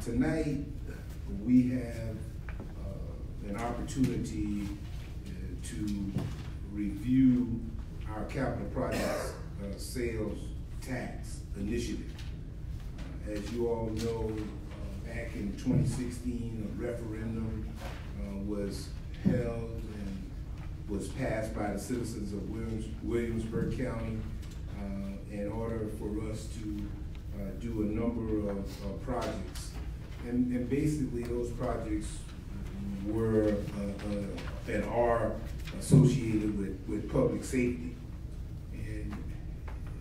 Tonight, we have an opportunity to review our capital projects sales tax initiative. As you all know, back in 2016, a referendum was held and was passed by the citizens of Williamsburg County in order for us to do a number of projects. And basically those projects were and are associated with public safety. And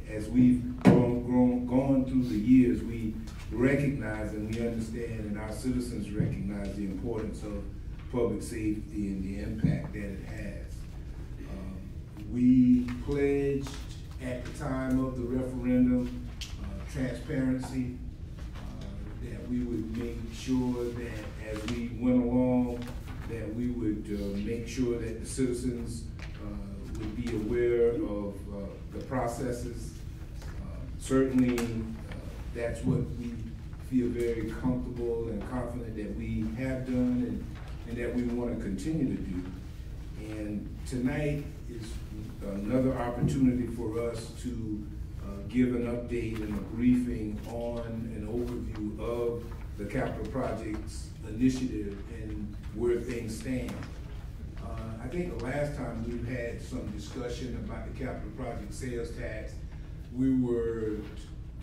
as we've gone through the years, we recognize and we understand, and our citizens recognize the importance of public safety and the impact that it has. We pledged at the time of the referendum transparency, that we would make sure that as we went along, that we would make sure that the citizens would be aware of the processes. Certainly, that's what we feel very comfortable and confident that we have done and that we want to continue to do. And tonight is another opportunity for us to give an update and a briefing on an overview of the capital projects initiative and where things stand. I think the last time we had some discussion about the capital project sales tax, we were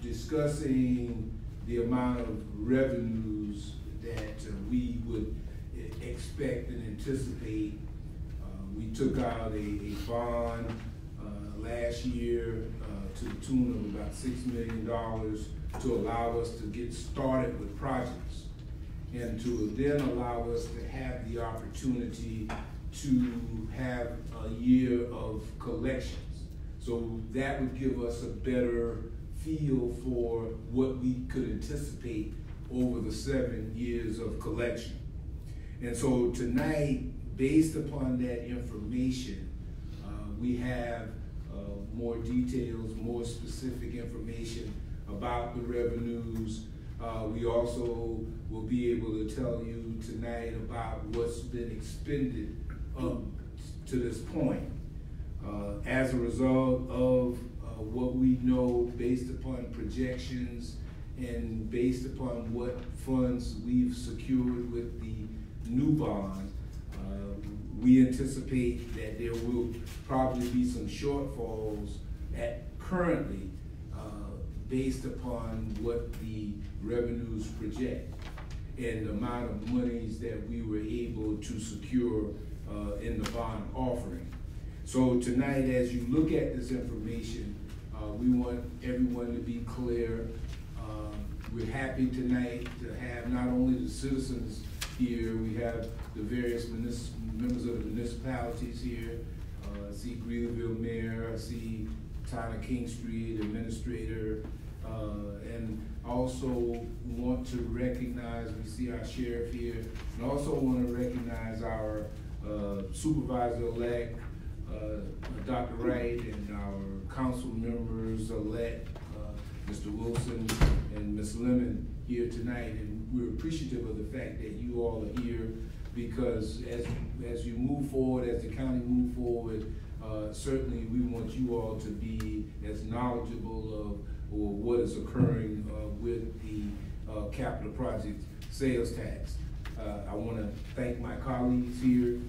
discussing the amount of revenues that we would expect and anticipate. We took out a bond last year to the tune of about $6 million to allow us to get started with projects and to then allow us to have the opportunity to have a year of collections. So that would give us a better feel for what we could anticipate over the 7 years of collection. And so tonight, based upon that information, we have more details, more specific information about the revenues. We also will be able to tell you tonight about what's been expended up to this point. As a result of what we know based upon projections and based upon what funds we've secured with the new bond, we anticipate that there will probably be some shortfalls currently based upon what the revenues project and the amount of monies that we were able to secure in the bond offering. So tonight, as you look at this information, we want everyone to be clear. We're happy tonight to have not only the citizens here, we have the various members of the municipalities here. I see Greeleyville Mayor, I see Tyler King Street Administrator, and also want to recognize, we see our sheriff here, and also want to recognize our supervisor-elect, Dr. Wright, and our council members-elect, Mr. Wilson and Ms. Lemon here tonight. And we're appreciative of the fact that you all are here, because as you move forward, as the county move forward, certainly we want you all to be as knowledgeable of what is occurring with the capital project sales tax. I want to thank my colleagues here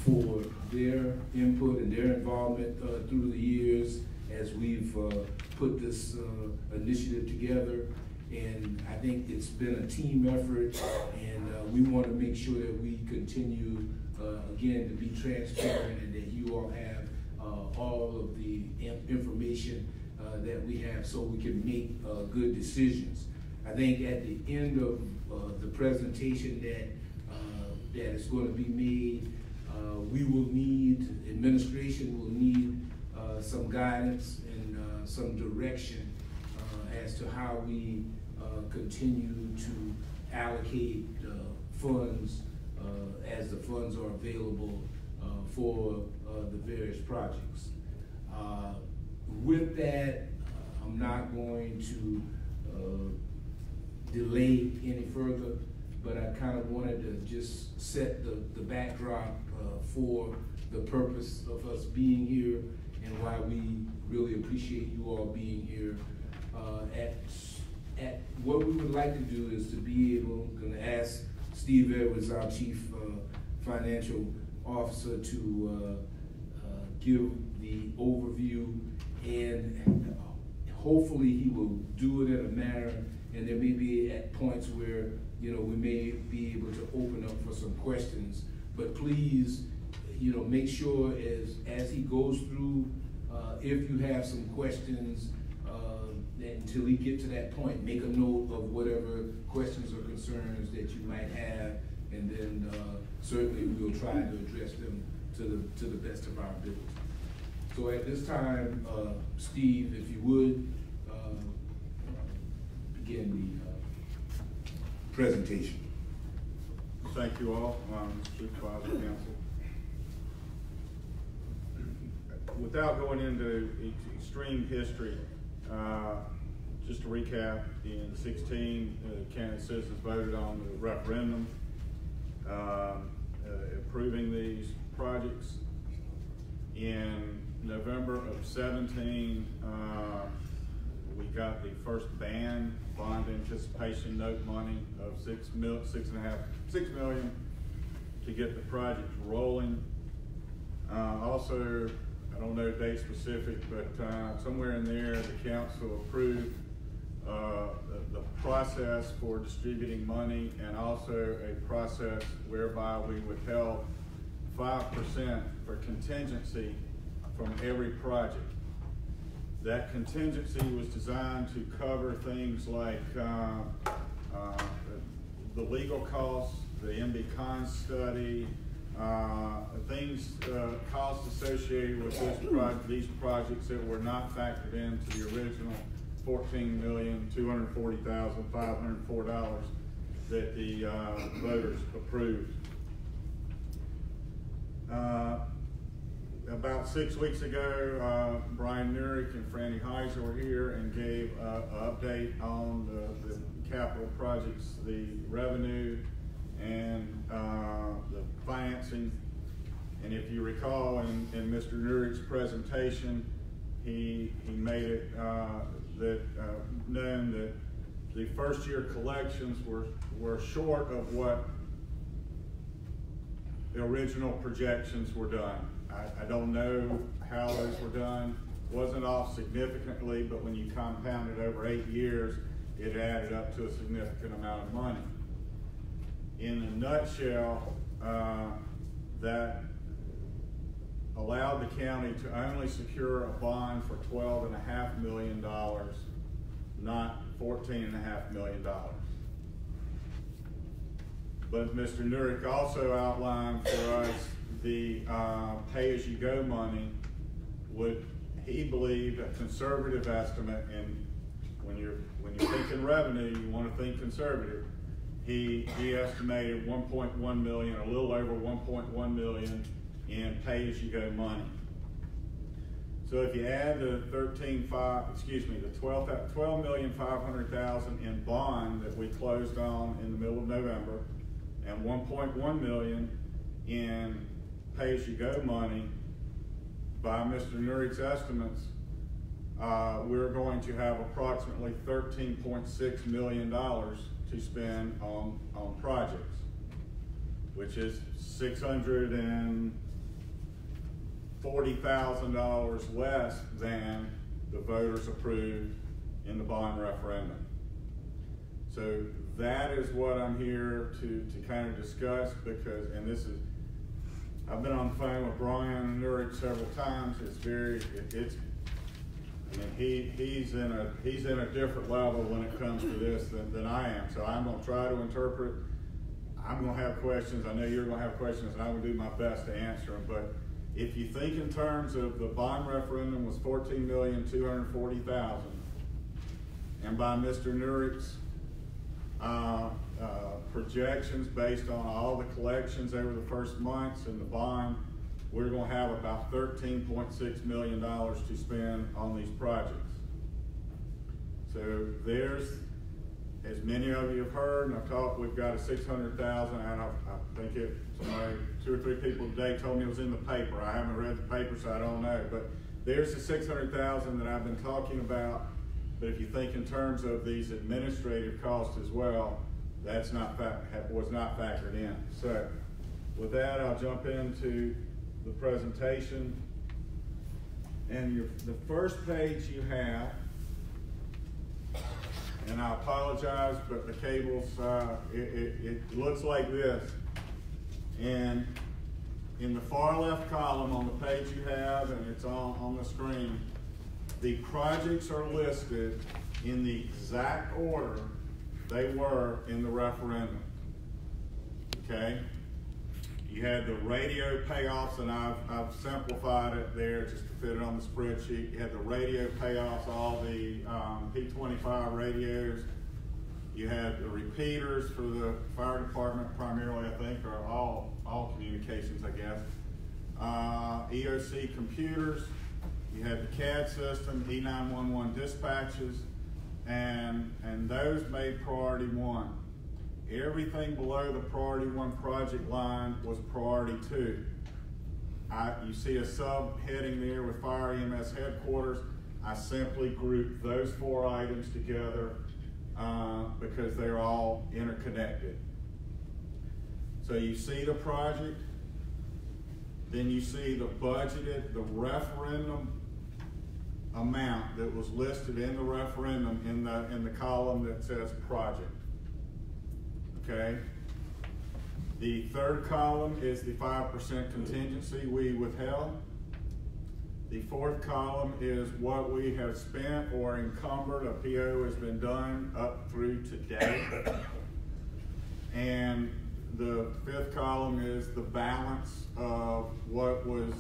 for their input and their involvement through the years as we've put this initiative together. And I think it's been a team effort, and we want to make sure that we continue, again, to be transparent and that you all have all of the information that we have so we can make good decisions. I think at the end of the presentation that is going to be made, we will need, administration will need some guidance and some direction as to how we continue to allocate funds as the funds are available for the various projects. With that, I'm not going to delay any further, but I kind of wanted to just set the backdrop for the purpose of us being here and why we really appreciate you all being here. At what we would like to do is to be able, going to ask Steve Edwards, our Chief Financial Officer, to give the overview, and hopefully he will do it in a manner, and there may be at points where, you know, we may be able to open up for some questions, but please, you know, make sure as he goes through, if you have some questions, until we get to that point, make a note of whatever questions or concerns that you might have, and then certainly we'll try to address them to the best of our ability. So at this time, Steve, if you would, begin the presentation. Thank you all, Supervisor Council. Without going into extreme history, just to recap, in 16, Kansas citizens voted on the referendum approving these projects. In November of 17, we got the first bond anticipation note money of $6 million to get the project rolling. Also, I don't know date specific, but somewhere in there, the council approved the process for distributing money, and also a process whereby we withheld 5% for contingency from every project. That contingency was designed to cover things like the legal costs, the MB Con study, costs associated with these projects that were not factored into the original $14,240,504 that the voters approved. About 6 weeks ago, Brian Nurick and Franny Heiser were here and gave an update on the capital projects, the revenue, and the financing. And if you recall in Mr. Nurick's presentation, he made it known that the first year collections were short of what the original projections were done. I don't know how those were done. Wasn't off significantly, but when you compound it over 8 years, it added up to a significant amount of money. In a nutshell, that allowed the county to only secure a bond for $12.5 million, not $14.5 million. But Mr. Nurick also outlined for us the pay-as-you-go money would, he believed, a conservative estimate, and when you're thinking revenue, you want to think conservative. He estimated 1.1 million, a little over 1.1 million in pay-as-you-go money. So if you add the $12,500,000 in bond that we closed on in the middle of November, and 1.1 million in pay-as-you-go money, by Mr. Nurick's estimates, we're going to have approximately $13.6 million to spend on projects, which is $640,000 less than the voters approved in the bond referendum. So that is what I'm here to kind of discuss, because, and this is, I've been on the phone with Brian Nurick several times. I mean, he's in a different level when it comes to this than I am. So I'm going to try to interpret. I'm going to have questions. I know you're going to have questions, and I'm going to do my best to answer them. But if you think in terms of the bond referendum was $14,240,000, and by Mr. Nurick's projections based on all the collections over the first months in the bond, we're going to have about $13.6 million to spend on these projects. So there's as many of you have heard, and I've talked, we've got a 600,000, and I think somebody, 2 or 3 people today told me it was in the paper. I haven't read the paper, so I don't know. But there's the 600,000 that I've been talking about. But if you think in terms of these administrative costs as well, that's was not factored in. So with that, I'll jump into the presentation. And the first page you have, and I apologize, but the cables, it looks like this. And in the far left column on the page you have, and it's on the screen, the projects are listed in the exact order they were in the referendum. Okay? You had the radio payoffs, and I've simplified it there just to fit it on the spreadsheet. You had the radio payoffs, all the P25 radios. You had the repeaters for the fire department, primarily, I think, or all communications, I guess. EOC computers. You had the CAD system, E911 dispatches, and those made priority 1. Everything below the priority 1 project line was priority 2. You see a subheading there with Fire EMS Headquarters. I simply grouped those 4 items together because they're all interconnected. So you see the project, then you see the budgeted, the referendum amount that was listed in the referendum in the column that says project. Okay. The third column is the 5% contingency we withheld. The fourth column is what we have spent or encumbered. A PO has been done up through today. And the fifth column is the balance of what was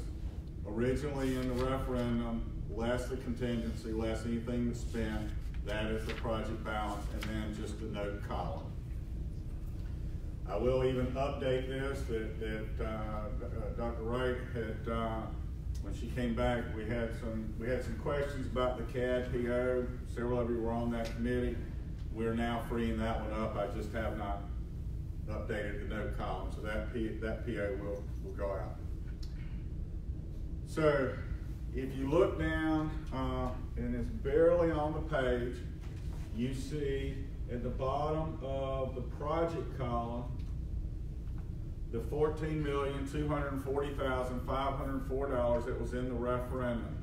originally in the referendum, less the contingency, less anything that's spent. That is the project balance, and then just the note column. I will even update this that Dr. Wright had, when she came back, we had some questions about the CAD PO. Several of you were on that committee. We're now freeing that one up. I just have not updated the note column, so that PO will go out. So if you look down, and it's barely on the page, you see at the bottom of the project column, the $14,240,504 that was in the referendum.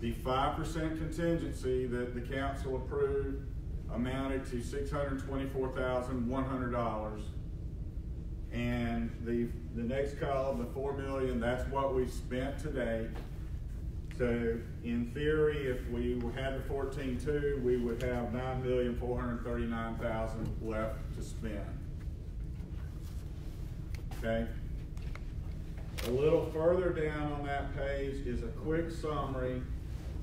The 5% contingency that the council approved amounted to $624,100. And the next column, the $4 million, that's what we spent today. So in theory, if we had the 14.2, we would have $9,439,000 left to spend. Okay. A little further down on that page is a quick summary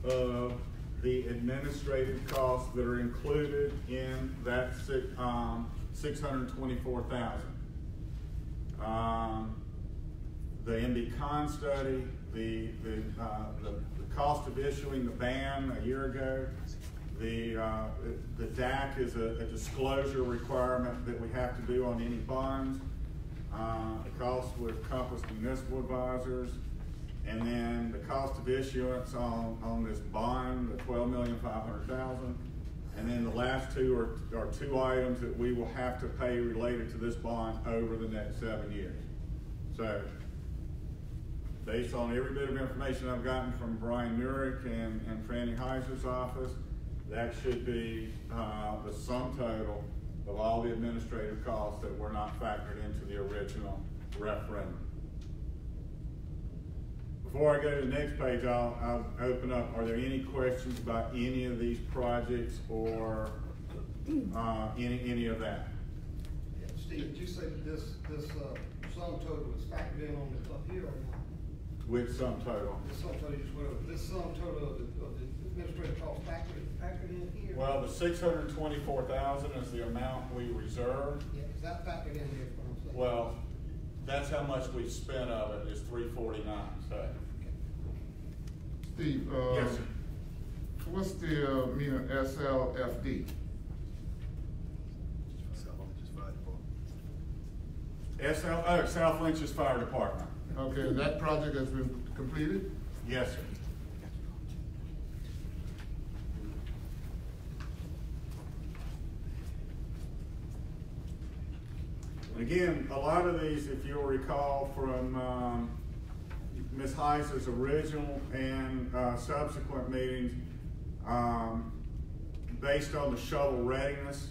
of the administrative costs that are included in that $624,000. The MB-Con study, the cost of issuing the ban a year ago, the DAC is a disclosure requirement that we have to do on any bonds. The cost with Compass Municipal Advisors, and then the cost of issuance on this bond, the $12,500,000, and then the last two are 2 items that we will have to pay related to this bond over the next 7 years. So, based on every bit of information I've gotten from Brian Nurick and Franny Heiser's office, that should be the sum total of all the administrative costs that were not factored into the original referendum. Before I go to the next page, I'll open up. Are there any questions about any of these projects or any of that? Yeah, Steve, did you say that this sum total is factored in on the up here or not? Which sum total? This sum total you just went over. This sum total of the administrative cost factored in here? Well, the $624,000 is the amount we reserved. Yeah, is that factored in here? What I'm saying? Well, that's how much we spent of it is $349. So. Steve, Yes, sir. what's the meaning of SLFD? South Lynch's Fire Department. Okay, that project has been completed? Yes, sir. And again, a lot of these, if you'll recall from Ms. Heiser's original and subsequent meetings, based on the shovel readiness,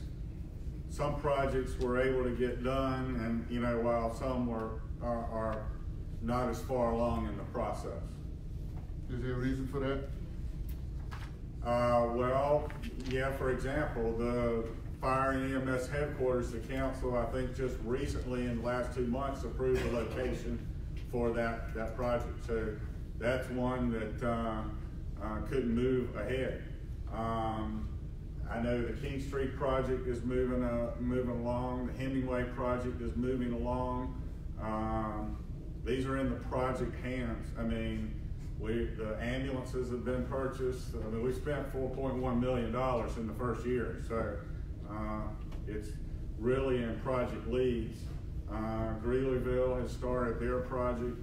some projects were able to get done, and you know, while some are not as far along in the process. Is there a reason for that? Well, yeah, for example, the Fire and EMS headquarters, the council, I think just recently in the last 2 months approved the location for that project. So that's one that couldn't move ahead. I know the King Street project is moving along. The Hemingway project is moving along. These are in the project hands. I mean, the ambulances have been purchased. I mean, we spent $4.1 million in the first year. So it's really in project leads. Greeleyville has started their project.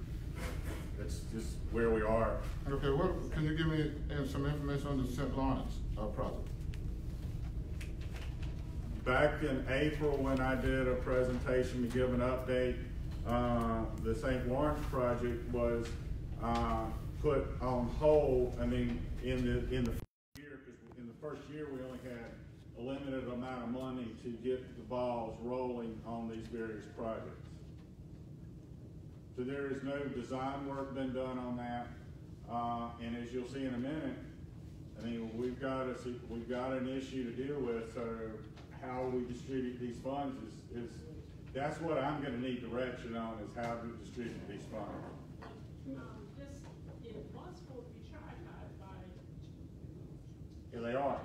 It's just where we are. Okay, can you give me some information on the St. Lawrence project? Back in April, when I did a presentation to give an update, the St. Lawrence project was put on hold. I mean, in the first year, because in the first year we only had a limited amount of money to get the balls rolling on these various projects. So there is no design work been done on that, and as you'll see in a minute, I mean, we've got an issue to deal with. So how we distribute these funds is that's what I'm going to need direction on, is how to distribute these funds. It was supposed to be tripartite by. Yeah, they are.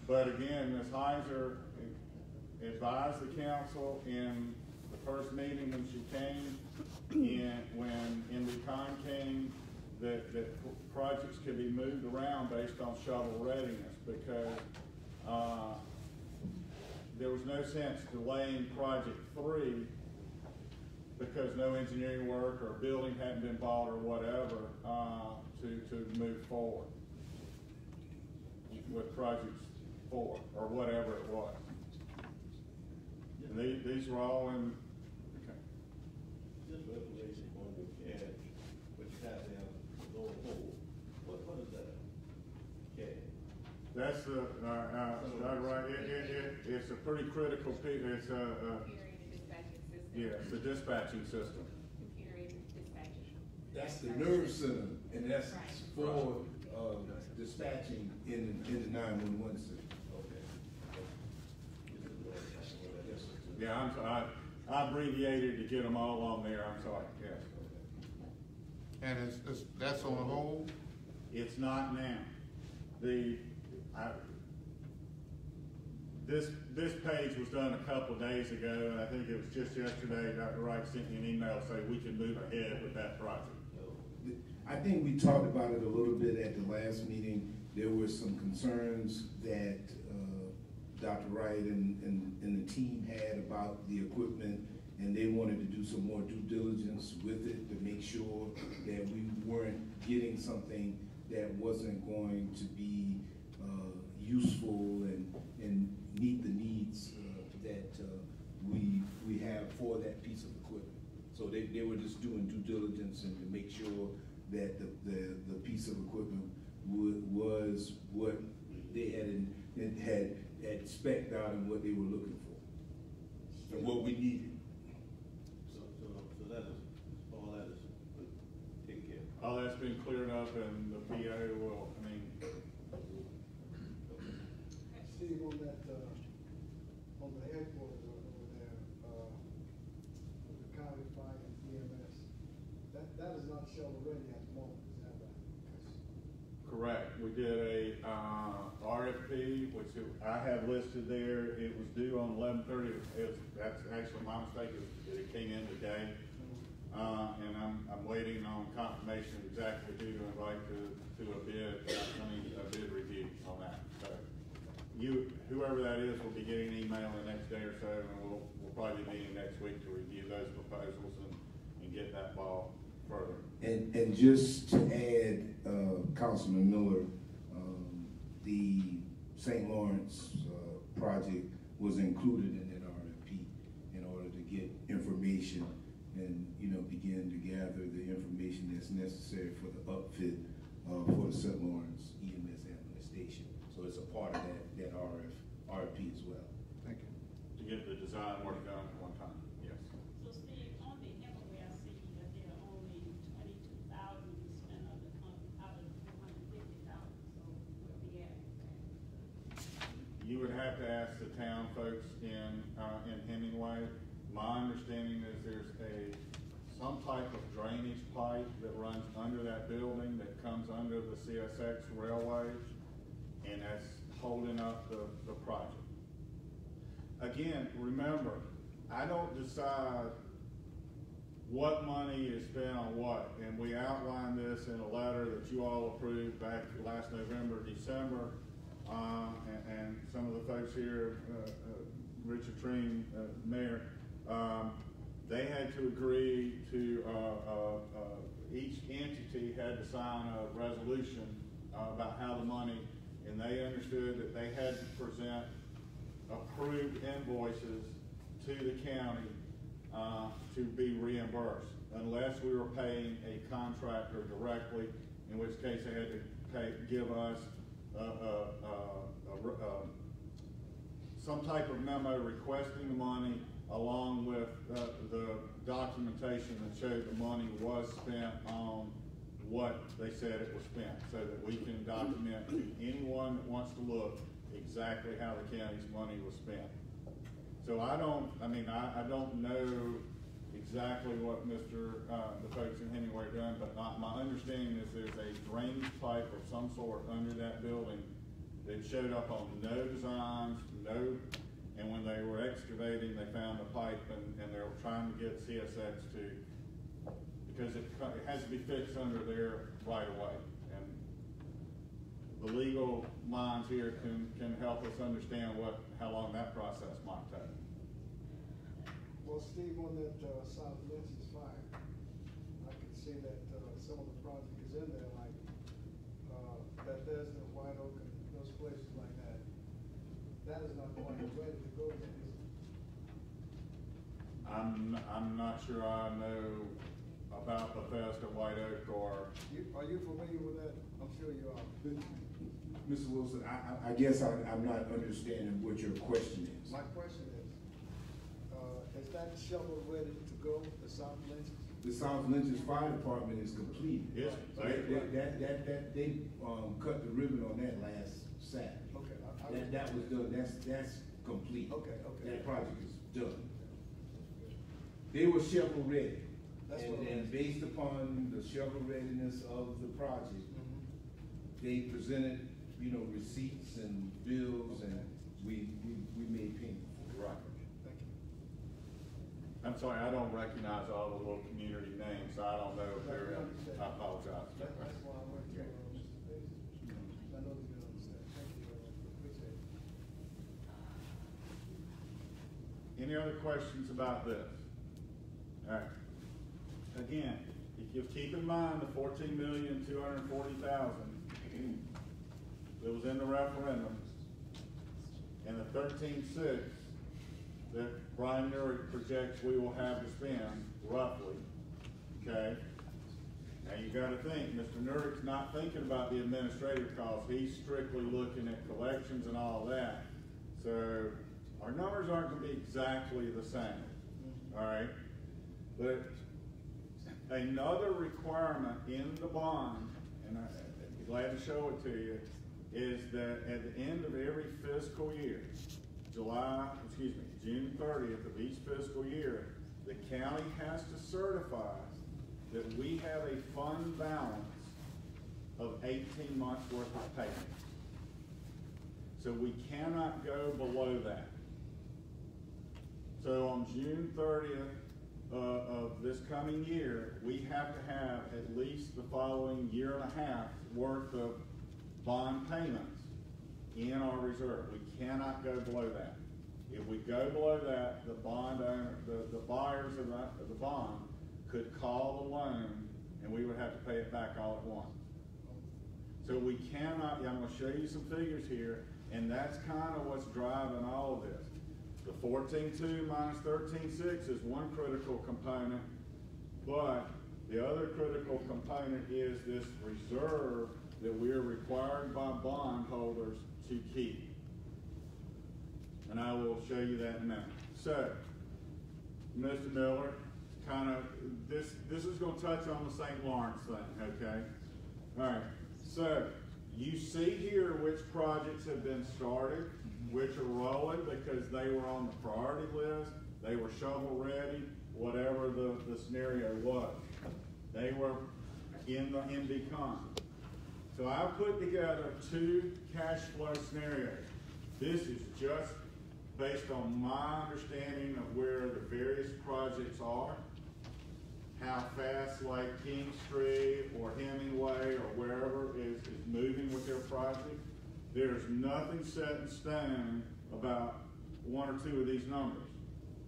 But again, Ms. Heiser advised the council in the first meeting when she came, when NDCON came, that projects could be moved around based on shovel readiness, because there was no sense delaying project 3 because no engineering work or building hadn't been bought or whatever to move forward with projects 4 or whatever it was. And these were all in. Okay. This revelation on the cash, which has down the lower hole, what is that? Cash. That's right. It's a pretty critical piece. It's it's a dispatching system. Computer-aided dispatching. That's the nerve center, and that's for dispatching in the 911 system. Yeah, I abbreviated to get them all on there. I'm sorry. Yes. And that's on hold? It's not now. This page was done a couple of days ago, and I think it was just yesterday Dr. Wright sent me an email saying we can move ahead with that project. I think we talked about it a little bit at the last meeting. There were some concerns that Dr. Wright and the team had about the equipment, and they wanted to do some more due diligence with it to make sure that we weren't getting something that wasn't going to be useful and meet the needs that we have for that piece of equipment. So they were just doing due diligence and to make sure that the piece of equipment was what they had spec'd out and what they were looking for and what we needed. So that is, all that is taken care of. All that's been cleared up, and the PO will, Steve, on that, on the headquarters over there, with the county fire and EMS, that is not shovel ready at the moment, is that right? correct. We did a RFP, which I have listed there. It was due on 11/30. That's actually my mistake. It came in today, and I'm waiting on confirmation of exactly who to invite to a bid review on that. So whoever that is will be getting an email in the next day or so, and we'll probably be meeting next week to review those proposals and get that ball further. And just to add, Councilman Miller, the St. Lawrence project was included in that RFP in order to get information and, begin to gather the information that's necessary for the upfit for the St. Lawrence EMS ambulance station. So it's a part of that RFP as well. Thank you. To get the design work done at one time, yes. So Steve, on the MOA, I see that there are only 22,000 spent out of 450,000, so where we at? You would have to ask the town folks in Hemingway. My understanding is there's some type of drainage pipe that runs under that building that comes under the CSX railway, and that's holding up the project. Again, remember, I don't decide what money is spent on what, and we outlined this in a letter that you all approved back last November, December, and some of the folks here, Richard Treen, Mayor, they had to agree to, each entity had to sign a resolution about how the money, and they understood that they had to present approved invoices to the county to be reimbursed, unless we were paying a contractor directly, in which case they had to give us some type of memo requesting the money, along with the documentation that showed the money was spent on what they said it was spent, so that we can document to anyone that wants to look exactly how the county's money was spent. So I don't know exactly what the folks in Hemingway done, but my understanding is there's a drainage pipe of some sort under that building that showed up on no designs, and when they were excavating, they found a pipe, and they were trying to get CSX to, because it has to be fixed under there right away. And the legal minds here can help us understand how long that process might take. Well, Steve, on that South Lynch's fire, I can see that some of the project is in there, like Bethesda, White Oak, and those places like that. That is not quite ready to go yet, is it? I'm not sure I know about Bethesda, White Oak, or. Are you familiar with that? I'm sure you are. Mr. Wilson, I guess I'm not understanding what your question is. My question is that shovel ready to go, the South Lynch's? The South Lynch's Fire Department is completed. Yes. They cut the ribbon on that last Saturday. Okay. That was done, that's complete. Okay. That project is done. They were shovel ready. That's what I'm And based upon the shovel readiness of the project, they presented, receipts and bills, and we made payment. Right. Thank you. I'm sorry, I don't recognize all the little community names, so I don't know if they're, I apologize. That's why I went to Mr. Davis. I know you don't understand. Thank you very much. Appreciate it. Any other questions about this? All right. Again, if you keep in mind the $14,240,000 that was in the referendum, and the $13.6 that Brian Nurick projects we will have to spend, roughly, okay? Now you gotta think, Mr. Nurick's not thinking about the administrative costs, he's strictly looking at collections and all that. So our numbers aren't gonna be exactly the same, all right? But another requirement in the bond, and I'd be glad to show it to you, is that at the end of every fiscal year, June 30th of each fiscal year, the county has to certify that we have a fund balance of 18 months worth of payments. So we cannot go below that. So on June 30th of this coming year, we have to have at least the following year and a half worth of bond payments in our reserve. We cannot go below that. If we go below that, the bond owner, the buyers of the bond could call the loan and we would have to pay it back all at once. So we cannot, I'm gonna show you some figures here, and that's kind of what's driving all of this. The 14.2 minus 13.6 is one critical component, but the other critical component is this reserve that we are required by bondholders to keep. And I will show you that in a minute. So, Mr. Miller, kind of, this is going to touch on the St. Lawrence thing, okay? All right, so you see here which projects have been started, which are rolling because they were on the priority list, they were shovel ready, whatever the scenario was. They were in the MDCON. So I put together two cash flow scenarios. This is just based on my understanding of where the various projects are, how fast like King Street or Hemingway or wherever is moving with their project. There's nothing set in stone about one or two of these numbers.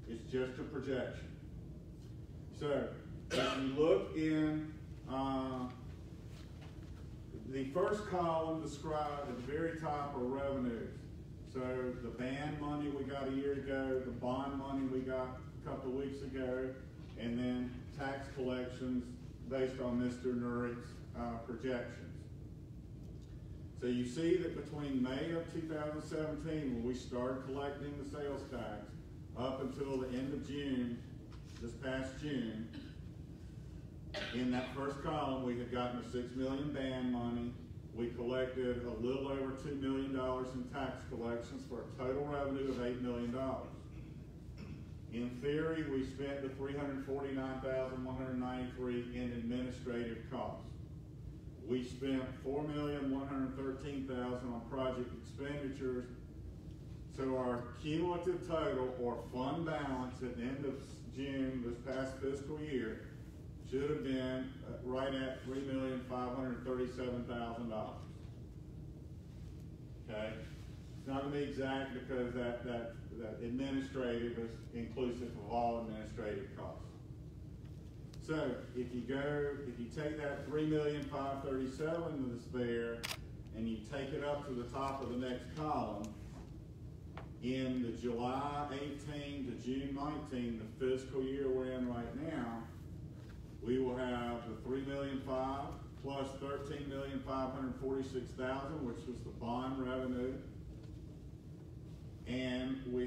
It's just a projection. So if you look in the first column described at the very top are revenues. So the band money we got a year ago, the bond money we got a couple of weeks ago, and then tax collections based on Mr. Nurick's projections. So you see that between May of 2017, when we started collecting the sales tax, up until the end of June, this past June, in that first column, we had gotten the $6 million band money. We collected a little over $2 million in tax collections for a total revenue of $8 million. In theory, we spent the $349,193 in administrative costs. We spent $4,113,000 on project expenditures. So our cumulative total or fund balance at the end of June this past fiscal year should have been right at $3,537,000. Okay? It's not going to be exact because that administrative is inclusive of all administrative costs. So if you take that $3,537,000 that's there and you take it up to the top of the next column, in the July 18 to June 19, the fiscal year we're in right now, we will have the $3,500,000 plus $13,546,000, which was the bond revenue, and we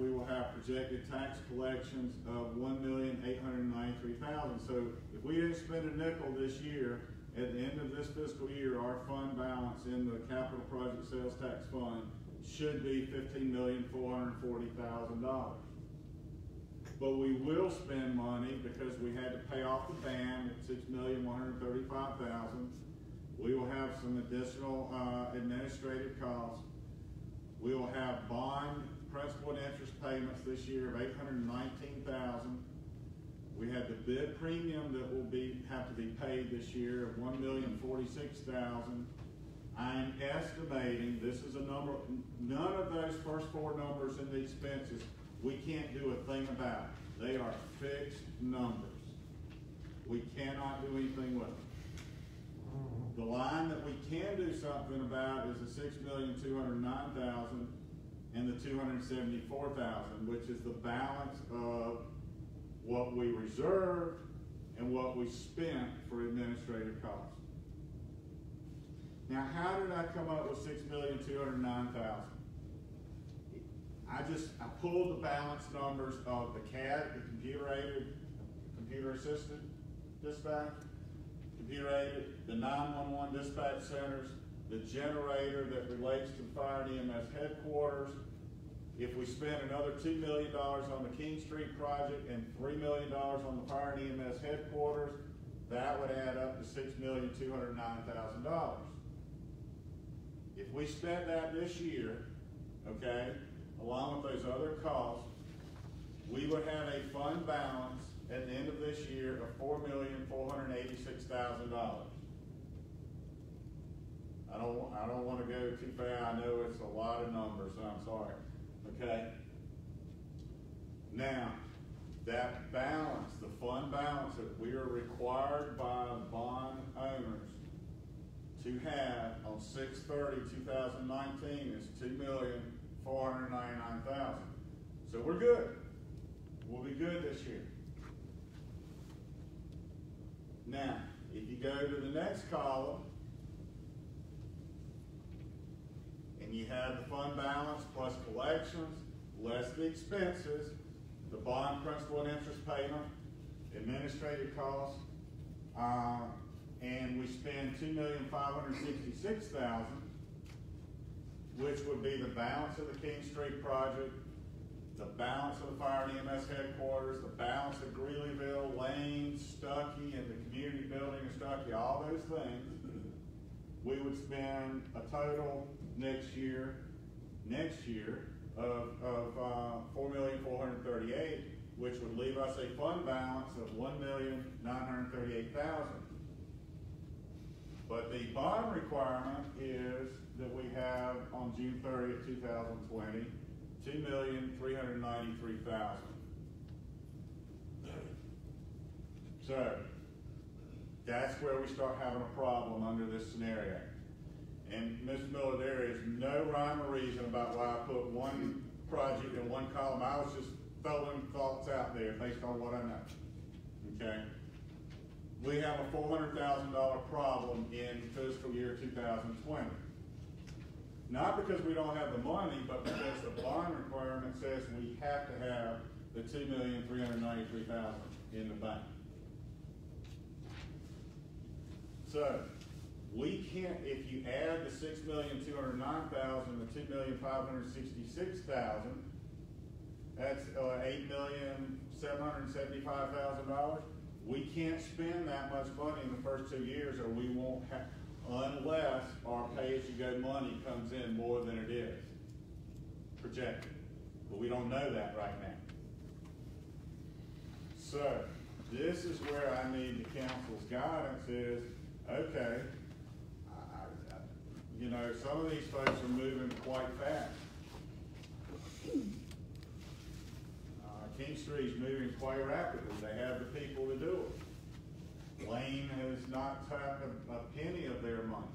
will have projected tax collections of $1,893,000. So if we didn't spend a nickel this year, at the end of this fiscal year, our fund balance in the capital project sales tax fund should be $15,440,000. But we will spend money because we had to pay off the band at $6,135,000. We will have some additional administrative costs. We will have bond principal and interest payments this year of $819,000. We had the bid premium that will have to be paid this year of $1,046,000. I'm estimating, this is a number, none of those first four numbers in the expenses we can't do a thing about. They are fixed numbers. We cannot do anything with them. The line that we can do something about is the $6,209,000 and the $274,000, which is the balance of what we reserved and what we spent for administrative costs. Now, how did I come up with $6,209,000? I pulled the balance numbers of the CAD, the computer assisted dispatch, computer aided, the 911 dispatch centers, the generator that relates to the fire and EMS headquarters. If we spent another $2 million on the King Street project and $3 million on the fire and EMS headquarters, that would add up to $6,209,000. If we spent that this year, okay, along with those other costs, we would have a fund balance at the end of this year of $4,486,000. I don't wanna go too far, I know it's a lot of numbers, so I'm sorry, okay? Now, that balance, the fund balance that we are required by the bond owners to have on 6/30/2019 is $2,499,000. So we're good. We'll be good this year. Now, if you go to the next column, and you have the fund balance plus collections, less the expenses, the bond principal and interest payment, administrative costs, and we spend $2,566,000, which would be the balance of the King Street project, the balance of the Fire and EMS headquarters, the balance of Greeleyville, Lane, Stuckey, and the community building in Stuckey, all those things. We would spend a total next year of $4,438,000, which would leave us a fund balance of $1,938,000. But the bond requirement is that we have on June 30th, 2020, $2,393,000. So that's where we start having a problem under this scenario. And Ms. Miller, there is no rhyme or reason about why I put one project in one column. I was just throwing thoughts out there based on what I know. Okay? We have a $400,000 problem in fiscal year 2020. Not because we don't have the money, but because the bond requirement says we have to have the $2,393,000 in the bank. So we can't, if you add the $6,209,000, the $2,566,000, that's $8,775,000. We can't spend that much money in the first 2 years, or we won't have, unless our pay-as-you-go money comes in more than it is projected. But we don't know that right now. So this is where I need the council's guidance is, okay, you know, some of these folks are moving quite fast. King Street's moving quite rapidly. They have the people to do it. Lane has not tapped a penny of their money.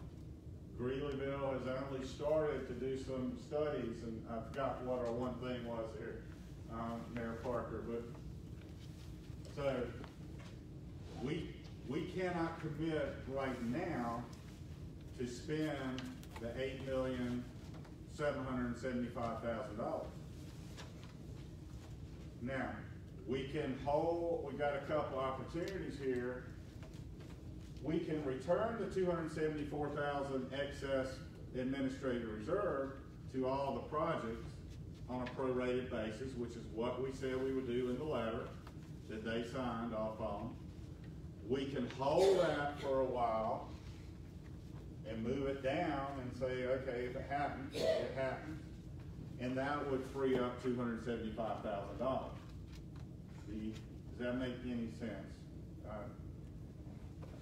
Greeleyville has only started to do some studies, and I forgot what our one thing was here, Mayor Parker. But so we cannot commit right now to spend the $8,775,000. Now, we can hold, we got a couple opportunities here. We can return the $274,000 excess administrative reserve to all the projects on a prorated basis, which is what we said we would do in the letter that they signed off on. We can hold that for a while and move it down and say, okay, if it happens, it happens. And that would free up $275,000. Does that make any sense? I've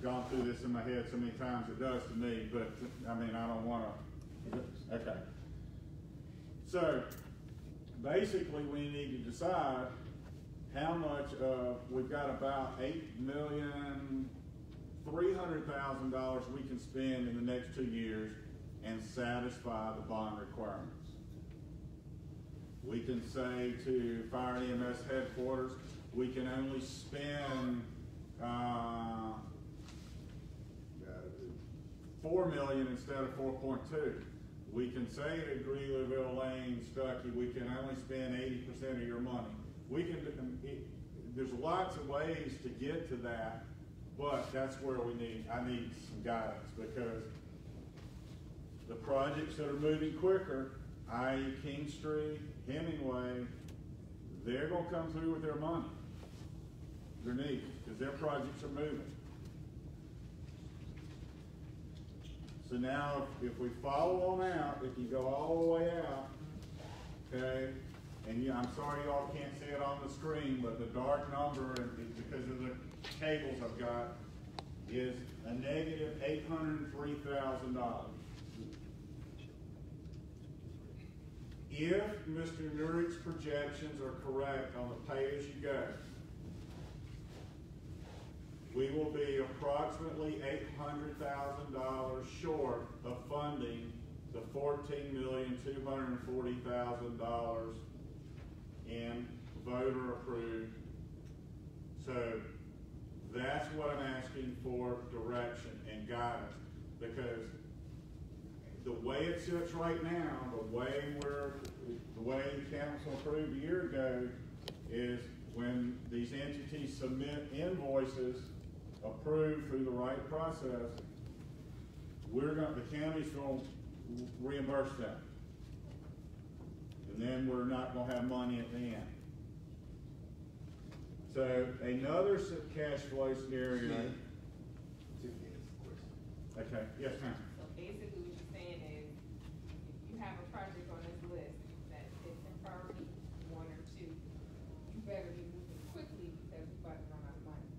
gone through this in my head so many times it does to me, but I mean, I don't want to. Okay. So basically we need to decide how much we've got about $8,300,000 we can spend in the next 2 years and satisfy the bond requirements. We can say to Fire and EMS headquarters, we can only spend $4 million instead of 4.2. We can say to Greeleyville, Lane, Stuckey, we can only spend 80% of your money. We can. There's lots of ways to get to that, but that's where I need some guidance, because the projects that are moving quicker, i.e. King Street, Hemingway, they're going to come through with their money, their needs, because their projects are moving. So now, if we follow on out, if you go all the way out, okay, and I'm sorry y'all can't see it on the screen, but the dark number, because of the cables I've got, is a negative $803,000. if Mr. Nurick's projections are correct on the pay-as-you-go, we will be approximately $800,000 short of funding the $14,240,000 in voter approved. So that's what I'm asking for, direction and guidance, because the way it sits right now, the way the council approved a year ago is when these entities submit invoices approved through the right process, the county's going to reimburse them. And then we're not going to have money at the end. So another cash flow scenario. Okay, yes, ma'am. So basically what you're saying is, if you have a project on this list that fits in priority 1 or 2, you better be moving quickly because you're about to run out of money.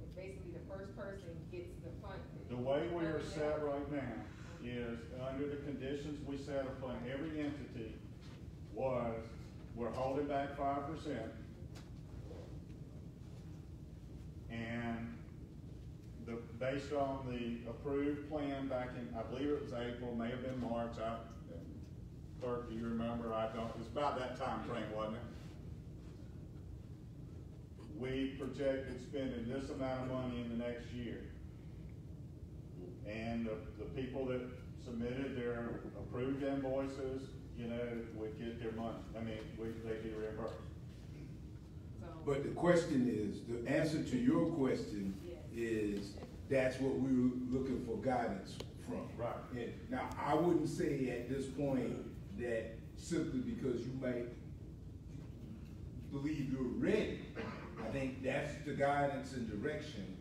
If basically the first person gets the fund. The way we are set right now is, under the conditions we set upon every entity, was we're holding back 5%. And based on the approved plan back in, I believe it was April, may have been March. Clerk, do you remember? I don't. It was about that time frame, wasn't it? We projected spending this amount of money in the next year. And the people that submitted their approved invoices, would get their money. I mean, they'd be reimbursed. But the question is, the answer to your question is, that's what we were looking for guidance from. Right. And now, I wouldn't say at this point that simply because you might believe you're ready, I think that's the guidance and direction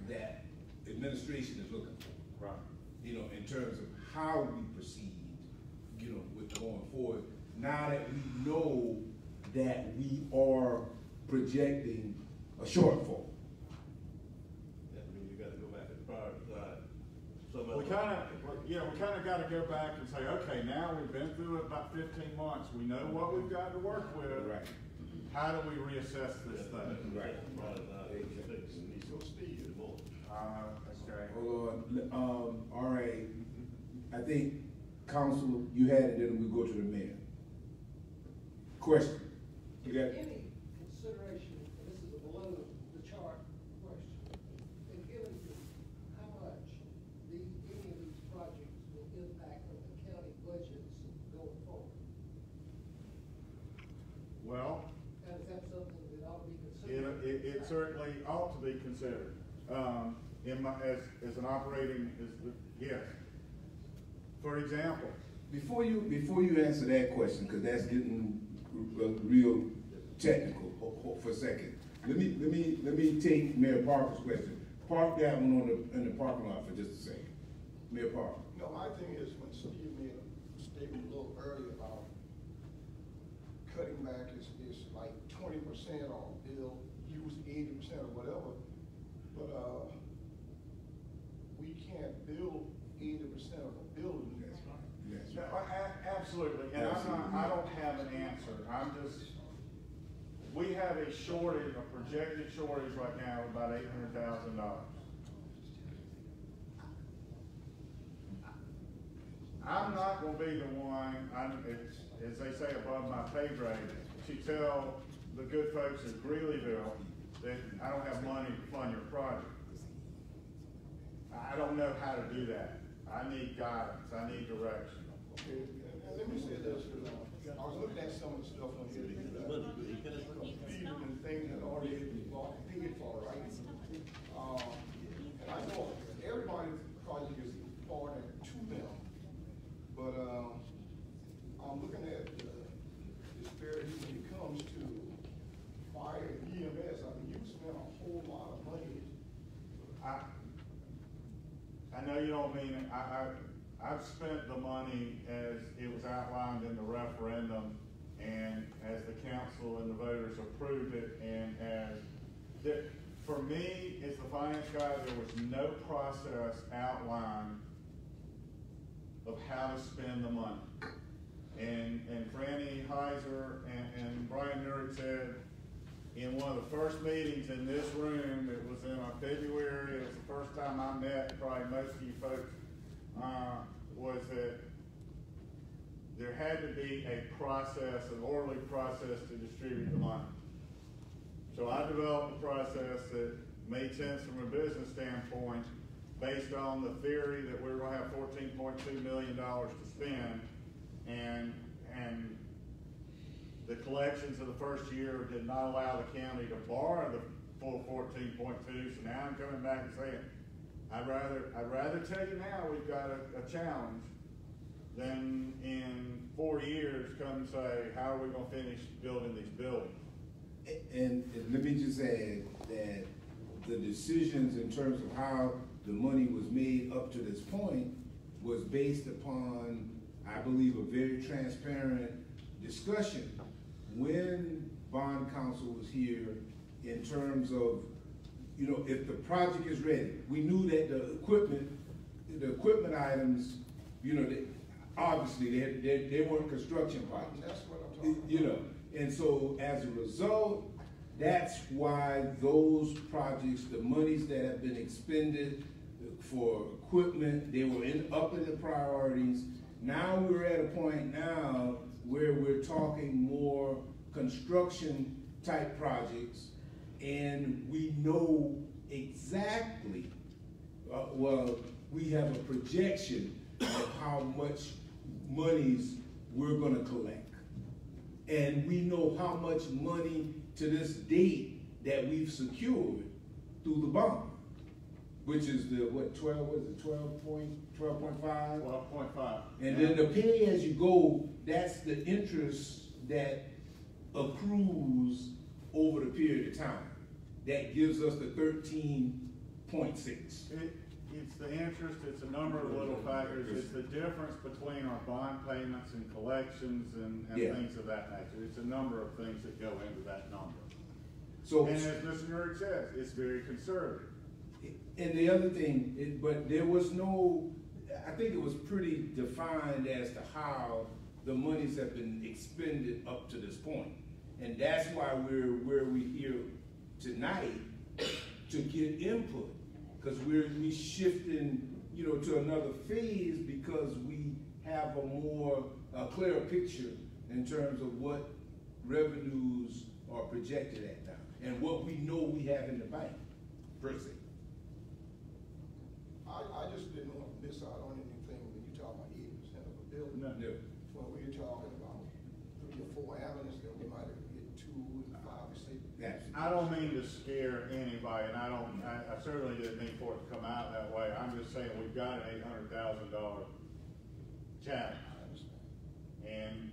that administration is looking for. Right. In terms of how we proceed, with going forward. Now that we know that we are projecting a shortfall. That means you gotta go back and prioritize some of We kind of got to go back and say, okay, now we've been through it about 15 months. We know what we've got to work with. Right. How do we reassess this thing? Right. Okay. Hold on, all right, I think, council, you had it, then we go to the mayor. Question? You got it? Any consideration, and this is a below the chart question, in giving how much any of these projects will impact on the county budgets going forward? Well, And is that something that ought to be considered? it certainly ought to be considered. As an operating, yes. For example, Before you answer that question, because that's getting real technical for a second, let me take Mayor Parker's question. Park that one in the parking lot for just a second. Mayor Parker. No, my thing is when Steve made a statement a little earlier about cutting back is like 20% or bill, use 80% or whatever, but we can't build 80% of a building. That's right. That's no, right. absolutely, and I don't have an answer. We have a shortage, a projected shortage right now of about $800,000. I'm not going to be the one, as they say, above my pay grade, to tell the good folks in Greeleyville that I don't have money to fund your project. I don't know how to do that. I need guidance. I need direction. Okay, and let me say this, I was looking at some of the stuff on here, completed and things that already been paid for, right? And I know everybody's project is important to them, but I'm looking at the disparity when it comes to fire and EMS. I mean, you spent a whole lot of money. I know you don't mean it. I've spent the money as it was outlined in the referendum and as the council and the voters approved it, and for me, as the finance guy, there was no process outlined of how to spend the money. And Franny Heiser and Brian Nurick said, in one of the first meetings in this room, it was in February, it was the first time I met probably most of you folks, was that there had to be a process, an orderly process to distribute the money. So I developed a process that made sense from a business standpoint based on the theory that we were gonna have $14.2 million to spend, and the collections of the first year did not allow the county to borrow the full 14.2, so now I'm coming back and saying, I'd rather tell you now we've got a challenge than in 4 years come and say, how are we gonna finish building these buildings? And let me just add that the decisions in terms of how the money was made up to this point was based upon, I believe, a very transparent discussion when bond counsel was here in terms of, you know, if the project is ready. We knew that the equipment items, you know, obviously they weren't construction projects. That's what I'm talking about. You know, and so as a result, that's why those projects, the monies that have been expended for equipment, they were up in the priorities. Now we're at a point now where we're talking more construction type projects, and we know exactly, well, we have a projection of how much monies we're gonna collect. And we know how much money to this date that we've secured through the bond, which is the, what, 12.5? 12.5. And then the pay as you go, that's the interest that accrues over the period of time. That gives us the 13.6. It's the interest, it's a number of little factors, it's the difference between our bond payments and collections and Yeah. things of that nature. It's a number of things that go into that number. So, And as Mr. Nurick says, it's very conservative. and the other thing, but there was no, I think it was pretty defined as to how the monies have been expended up to this point. And that's why we're where we here tonight to get input. Because we shifting, you know, to another phase because we have a clearer picture in terms of what revenues are projected at now and what we know we have in the bank, per se. I just didn't want to miss out on anything when you talk about 80% of a building. No. No. When we're talking about 3 or 4 avenues that we might have hit 2 and 5 or 6. I don't mean to scare anybody, and I certainly didn't mean for it to come out that way. I'm just saying we've got an $800,000 challenge. I understand. And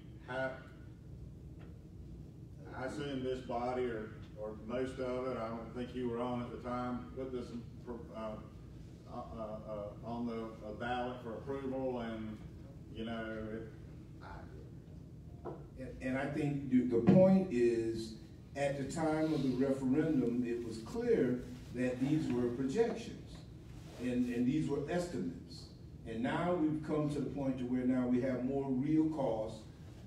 I assume this body or most of it, I don't think you were on at the time, put this on the ballot for approval, and you know, And I think the point is, at the time of the referendum, it was clear that these were projections and these were estimates. And now we've come to the point to where now we have more real costs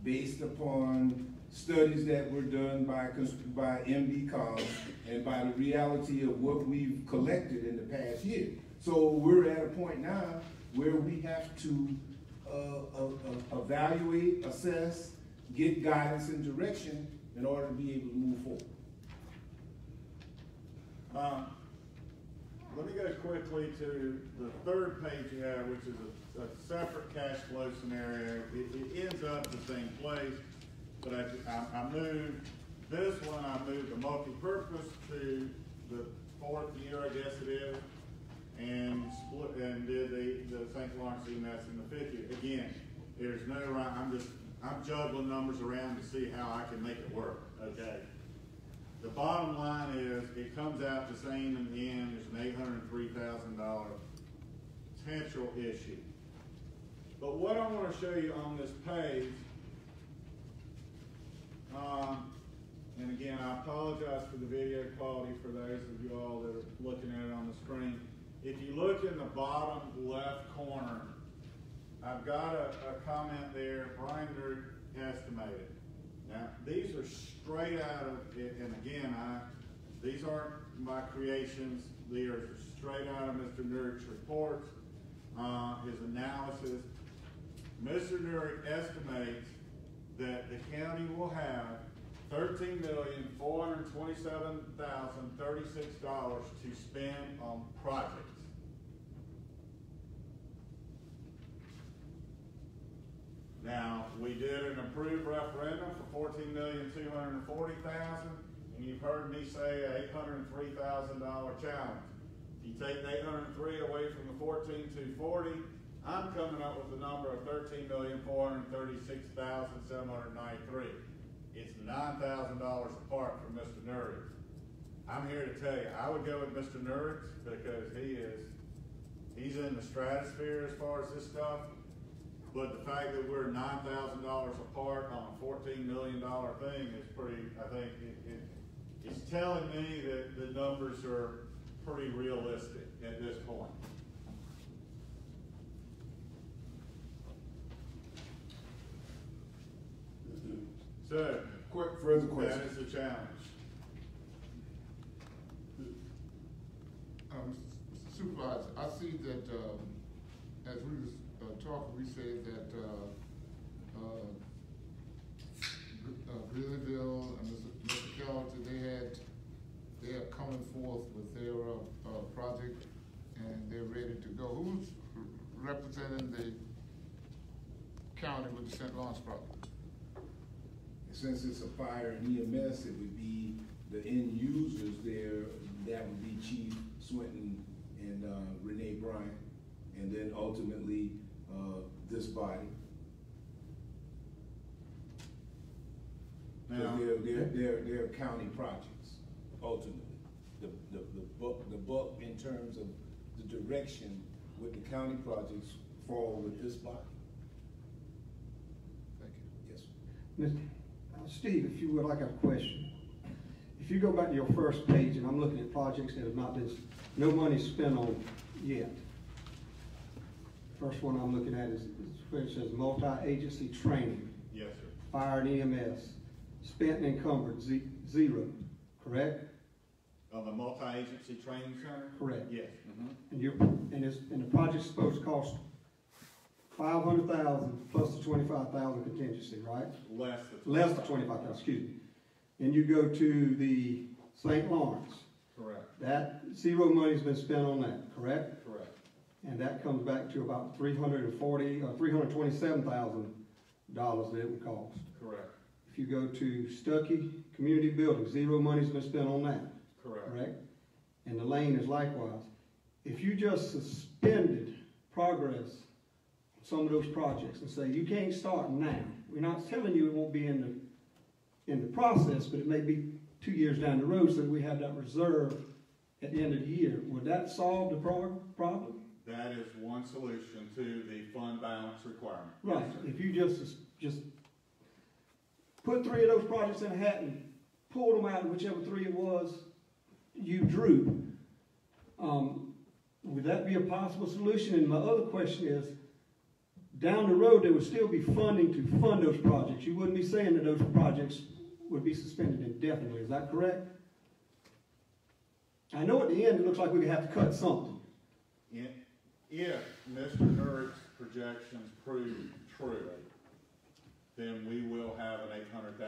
based upon studies that were done by MDCOM and by the reality of what we've collected in the past year. So we're at a point now where we have to evaluate, assess, get guidance and direction in order to be able to move forward. let me go quickly to the third page you have, which is a separate cash flow scenario. It ends up the same place, but I moved this one, I moved the multi-purpose to the fourth year, I guess it is, and split and did the St. Lawrence EMS in the fifth year. Again, there's no right, I'm juggling numbers around to see how I can make it work, okay? The bottom line is, it comes out the same in the end. There's an $803,000 potential issue. But what I want to show you on this page, and again, I apologize for the video quality for those of you all that are looking at it on the screen. If you look in the bottom left corner, I've got a comment there, Brian Nerd estimated. Now, these are straight out of, and again, these aren't my creations, they are straight out of Mr. Nerd's reports, his analysis. Mr. Nerd estimates that the county will have $13,427,036 to spend on projects. Now, we did an approved referendum for $14,240,000, and you've heard me say an $803,000 challenge. If you take the 803 away from the 14,240, I'm coming up with the number of $13,436,793. It's $9,000 apart from Mr. Nerd. I'm here to tell you, I would go with Mr. Nerd because he's in the stratosphere as far as this stuff. But the fact that we're $9,000 apart on a $14 million thing is pretty, I think, it's telling me that the numbers are pretty realistic at this point. So, Quick further question. that is the challenge. Supervisor, I see that, as we was talking, we said that, Grizzlyville and Mr. Kellerton, they are coming forth with their, project and they're ready to go. Who's representing the county with the St. Lawrence project? Since it's a fire and EMS, it would be the end users there. That would be Chief Swinton and Renee Bryant, and then ultimately this body. Now, They're county projects. Ultimately, the buck in terms of the direction with the county projects fall with this body. Thank you. Yes. Mr. Steve, if you would, I got a question. If you go back to your first page, and I'm looking at projects that have not been, no money spent on yet. First one I'm looking at is where it says multi-agency training, yes, sir. fire and EMS, spent and encumbered, zero, correct? On the multi-agency training center? Correct. Yes. And the project's supposed to cost $500,000 plus the $25,000 contingency, right? Less Less than $25,000, excuse me. And you go to the St. Lawrence. Correct. That zero money's been spent on that, correct? Correct. And that comes back to about $327,000 that it would cost. Correct. If you go to Stuckey Community Building, zero money's been spent on that, Correct. correct? And the lane is likewise. If you just suspended progress on some of those projects and say, you can't start now, we're not telling you it won't be in the process, but it may be 2 years down the road, so that we have that reserve at the end of the year. Would that solve the problem? That is one solution to the fund balance requirement. Right. Yes, sir. If you just put 3 of those projects in a hat and pulled them out, whichever 3 it was you drew, would that be a possible solution? And my other question is, down the road there would still be funding to fund those projects. You wouldn't be saying that those projects would be suspended indefinitely. Is that correct? I know at the end it looks like we have to cut something. If Mr. Nerd's projections prove true, then we will have an $800,000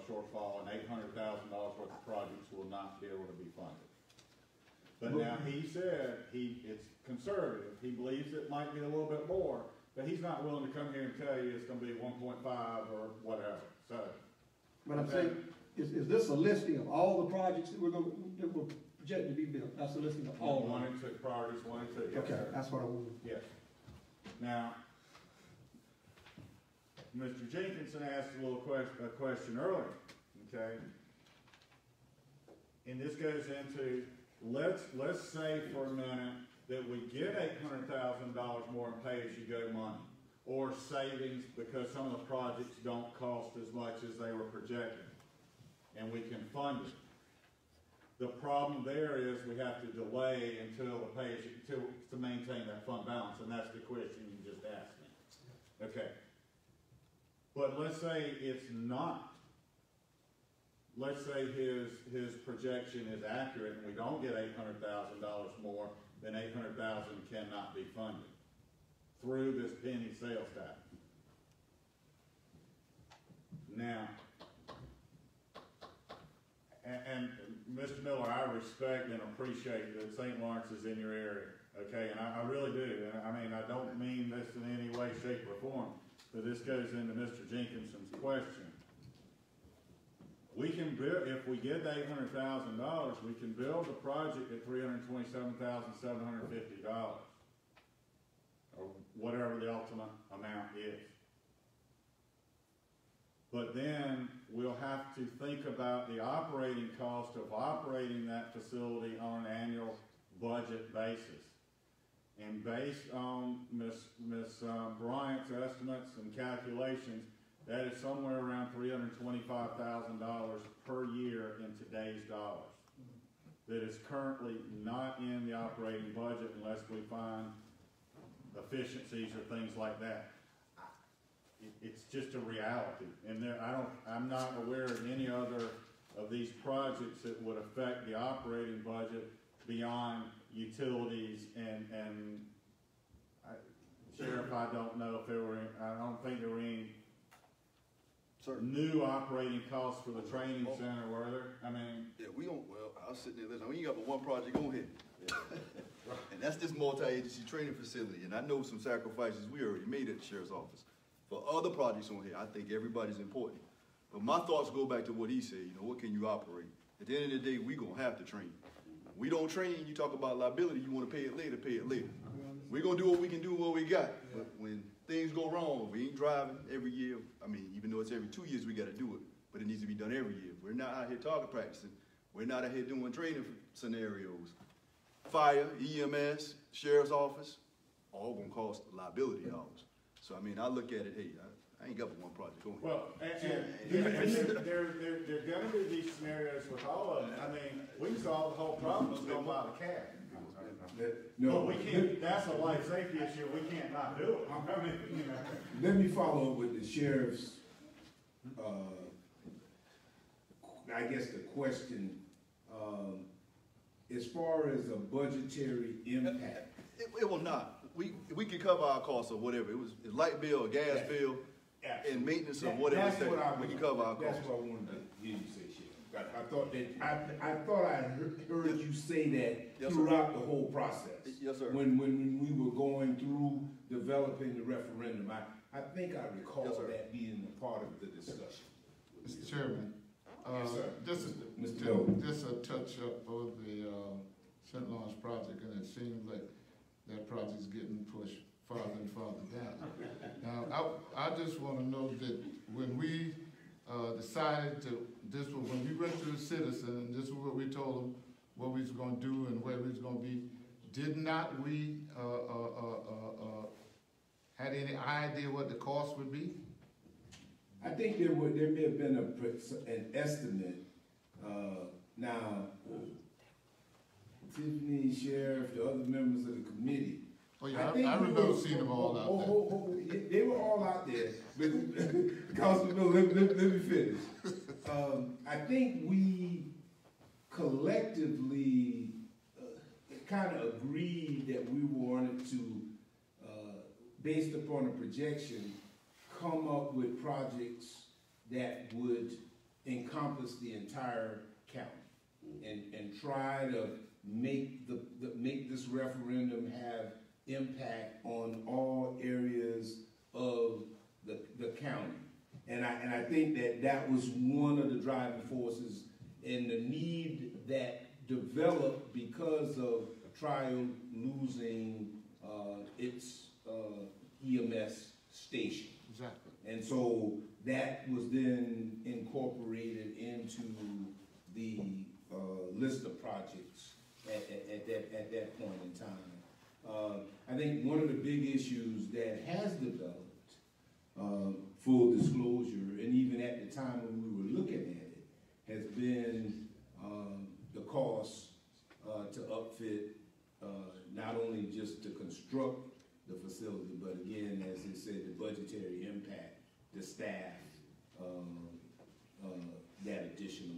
shortfall, and $800,000 worth of projects will not be able to be funded. But now he said it's conservative. He believes it might be a little bit more, but he's not willing to come here and tell you it's going to be 1.5 or whatever. So, But I'm saying, is this a listing of all the projects that we're projected to be built? That's a listing of all. 1 and 2 priorities, 1 and 2. Yes, Okay, sir. that's what I wanted. Yes. Now, Mr. Jenkinson asked a little question earlier, okay? And this goes into, let's say for a minute that we get $800,000 more in pay-as-you-go money, or savings because some of the projects don't cost as much as they were projected, and we can fund it. The problem there is we have to delay until to maintain that fund balance, and that's the question you just asked me. Okay. But let's say it's not. Let's say his projection is accurate and we don't get $800,000 more, then $800,000 cannot be funded through this penny sales tax. Now, and Mr. Miller, I respect and appreciate that St. Lawrence is in your area, okay, and I really do. And I mean, I don't mean this in any way, shape, or form, but this goes into Mr. Jenkinson's question. We can build, if we get the $800,000, we can build the project at $327,750, or whatever the ultimate amount is. But then we'll have to think about the operating cost of operating that facility on an annual budget basis. And based on Ms. Bryant's estimates and calculations, that is somewhere around $325,000 per year in today's dollars. That is currently not in the operating budget unless we find efficiencies or things like that. It's just a reality, and I'm not aware of any other of these projects that would affect the operating budget beyond utilities and Sheriff, I don't know if there were, I don't think there were any new operating costs for the training center, were there? I mean, yeah, we don't. Well, I'll sit there and listen. We ain't got but one project on here, and that's this multi-agency training facility. And I know some sacrifices we already made at the sheriff's office. For other projects on here, I think everybody's important. But my thoughts go back to what he said, you know, what can you operate? At the end of the day, we're going to have to train. We don't train, you talk about liability, you want to pay it later, pay it later. We're going to do what we can do, what we got. But when things go wrong, we ain't driving every year. I mean, even though it's every 2 years, we got to do it. But it needs to be done every year. We're not out here target practicing. We're not out here doing training scenarios. Fire, EMS, sheriff's office, all going to cost liability dollars. So, I mean, I look at it, hey, I ain't got but one project going. Well, and there are going to be these scenarios with all of them. I mean, we can solve the whole problem, let's go buy the cab. No, but we can't, that's a life safety issue, we can't not do it. I mean, you know. Let me follow up with the sheriff's, I guess the question, as far as a budgetary impact. It will not. We can cover our costs or whatever. It's light bill, or gas bill, and maintenance or whatever. We can cover our costs. That's what I wanted to hear you say, Sheriff. I thought I heard you say that throughout the whole process. Yes, sir. When we were going through developing the referendum, I think I recall that being a part of the discussion. Mr. Chairman, Yes, sir. this is Mr. Miller. just a touch up of the St. Lawrence project, and it seems like that project's getting pushed farther and farther down. Now, I just want to know that when we decided to, when we went to the citizen, and this is what we told them, what we was going to do and where we was going to be, did not we had any idea what the cost would be? I think there may have been an estimate. Now, Tiffany, Sheriff, the other members of the committee. Oh yeah, I remember seeing them all out there. They were all out there. Councilman, let me finish. I think we collectively kind of agreed that we wanted to, based upon a projection, come up with projects that would encompass the entire county and try to make make this referendum have impact on all areas of the county. And I think that was one of the driving forces and the need that developed because of Trial losing its EMS station. Exactly. And so that was then incorporated into the list of projects at that point in time. I think one of the big issues that has developed, full disclosure, and even at the time when we were looking at it, has been the cost to upfit, not only just to construct the facility, but again, as it said, the budgetary impact, the staff, that additional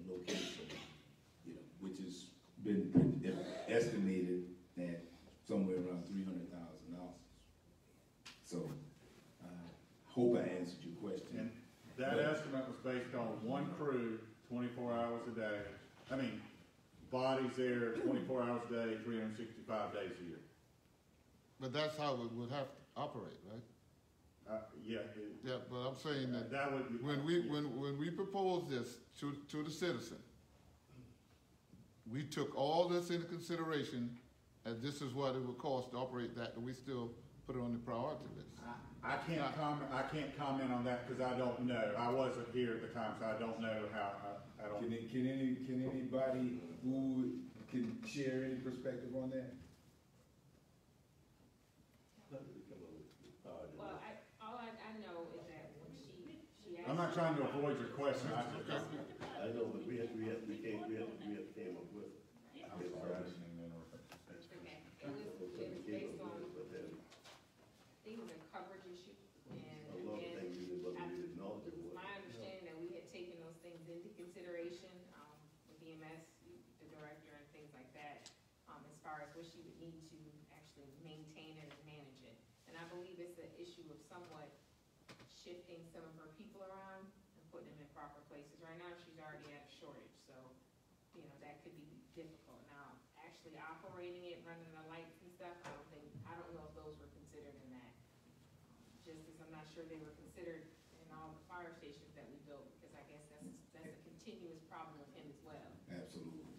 location, you know, which has been estimated at somewhere around $300,000. So, hope I answered your question. And that estimate was based on one crew, 24 hours a day. I mean, bodies there, 24 hours a day, 365 days a year. But that's how it would have to operate, right? Yeah. Yeah, but I'm saying that That would be. when we proposed this to the citizen, we took all this into consideration, and this is what it would cost to operate that, and we still put it on the priority list. I can't comment on that because I don't know. I wasn't here at the time, so I don't know how, I don't. Can anybody who can share any perspective on that? Well, all I know is that when she asked. I'm not trying to avoid your question. I just, I know, but we came up with. Okay, it was based on, I think it was a coverage issue, and A lot of again, things you didn't know. it was my understanding that we had taken those things into consideration, with EMS, the director and things like that, as far as what she would need to actually maintain it and manage it. And I believe it's an issue of somewhat shifting some of her people around and putting them in proper places. Right now, she's already at a shortage, so, you know, that could be difficult. Now, actually operating it, running the lights and stuff, I don't know if those were considered in that. Just as I'm not sure they were considered in all the fire stations that we built, because I guess that's a continuous problem with him as well. Absolutely.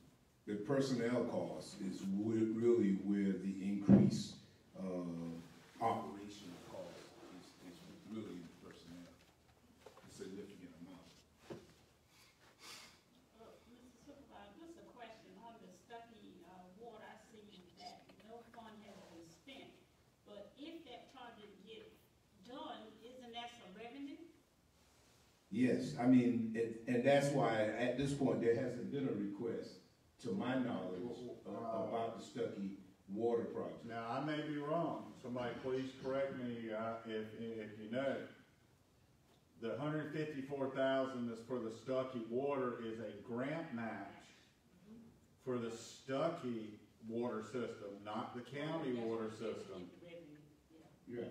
The personnel cost is really where the increased operational cost is really the personnel, a significant amount. Mr. Supervisor, just a question on the Stuckey water. I see that no fund has been spent, but if that project gets done, isn't that some revenue? Yes, I mean, and that's why at this point there hasn't been a request, to my knowledge, about the Stuckey water project. now, I may be wrong. Somebody please correct me, if you know. The $154,000 that's for the Stuckey water is a grant match for the Stuckey water system, not the county water system. Yeah,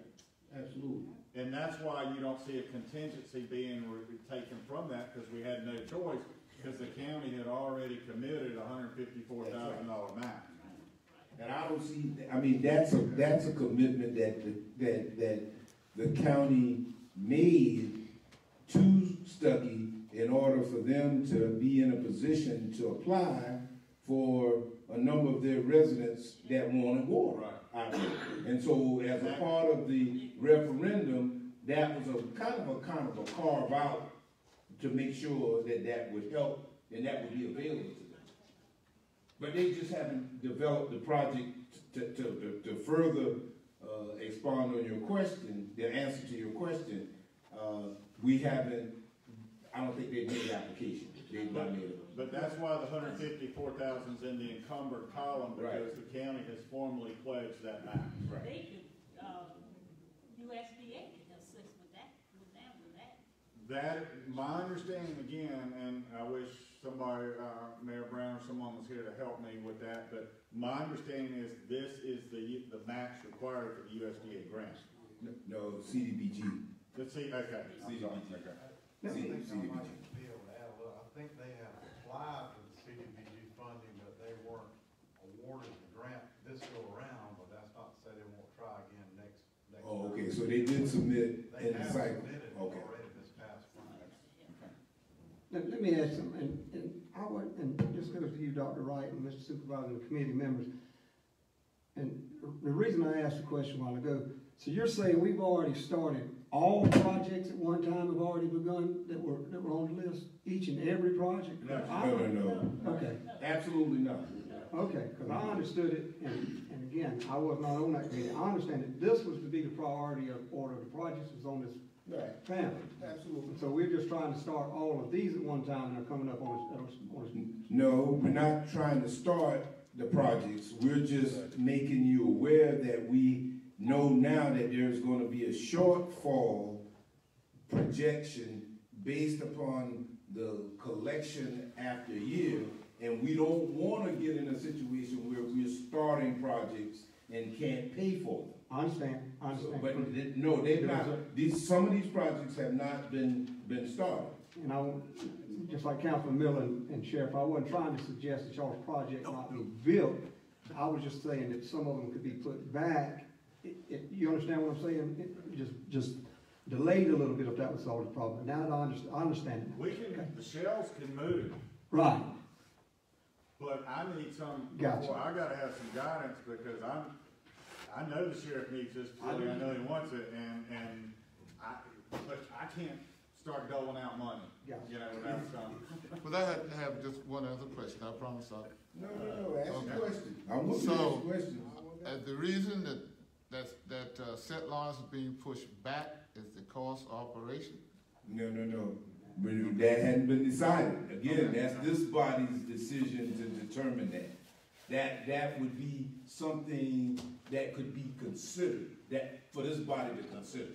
absolutely. And that's why you don't see a contingency being taken from that, because we had no choice, because the county had already committed a $154,000 match. And I don't see, I mean, that's a commitment that the county made to Stuckey in order for them to be in a position to apply for a number of their residents that wanted water out there. And so as a part of the referendum, that was a kind of a carve out to make sure that would help and that would be available to them. But they just haven't developed the project to further expound on your question, the answer to your question. We haven't, I don't think they've made the application. They've not made it. But that's why the $154,000 is in the encumbered column, because the county has formally pledged that match. Right. They could, USDA could assist with that. That, my understanding again, and I wish somebody, Mayor Brown or someone was here to help me with that, but my understanding is this is the match required for the USDA grant. No, CDBG. Let's see, okay. CDBG. Okay. I think I CDBG. might be able to add a little. I think they have applied for the CDBG funding, but they weren't awarded the grant this go around, but that's not to say they won't try again next. Oh, okay, so they did submit They in the have cycle. submitted Okay. already this past spring. Let me ask something, and I would, and this goes to you, Dr. Wright, and Mr. Supervisor, and the committee members. And the reason I asked the question a while ago, so you're saying we've already started, all projects at one time have already begun that were on the list? Each and every project? No. Okay, Absolutely not. okay, because I understood it, and again, I was not on that committee. I understand that this was to be the priority of order of the projects was on this Right. family. Absolutely. So we're just trying to start all of these at one time and they're coming up on us. No, we're not trying to start the projects. We're just making you aware that we know now that there's gonna be a shortfall projection based upon the collection after year, and we don't wanna get in a situation where we're starting projects and can't pay for them. I understand. But no, they've not, some of these projects have not been started. And I, just like Councilman Miller and Sheriff, I wasn't trying to suggest that y'all's project not be built. I was just saying that some of them could be put back. You understand what I'm saying? Just delayed a little bit if that was all the problem. Now I understand. We can, the shells can move, Right. but I need some, Gotcha. before, I gotta have some guidance, because I know the sheriff needs this, facility, I know he wants it, but I can't start doling out money, Gotcha. you know, without some. But I have just one other question, I promise I'll. No, ask Okay. a question. I want to So- ask questions. The reason that set lines is being pushed back is the cost of operation? No. But that hadn't been decided. Again, that's this body's decision to determine that. That would be something that could be considered, that, for this body to consider.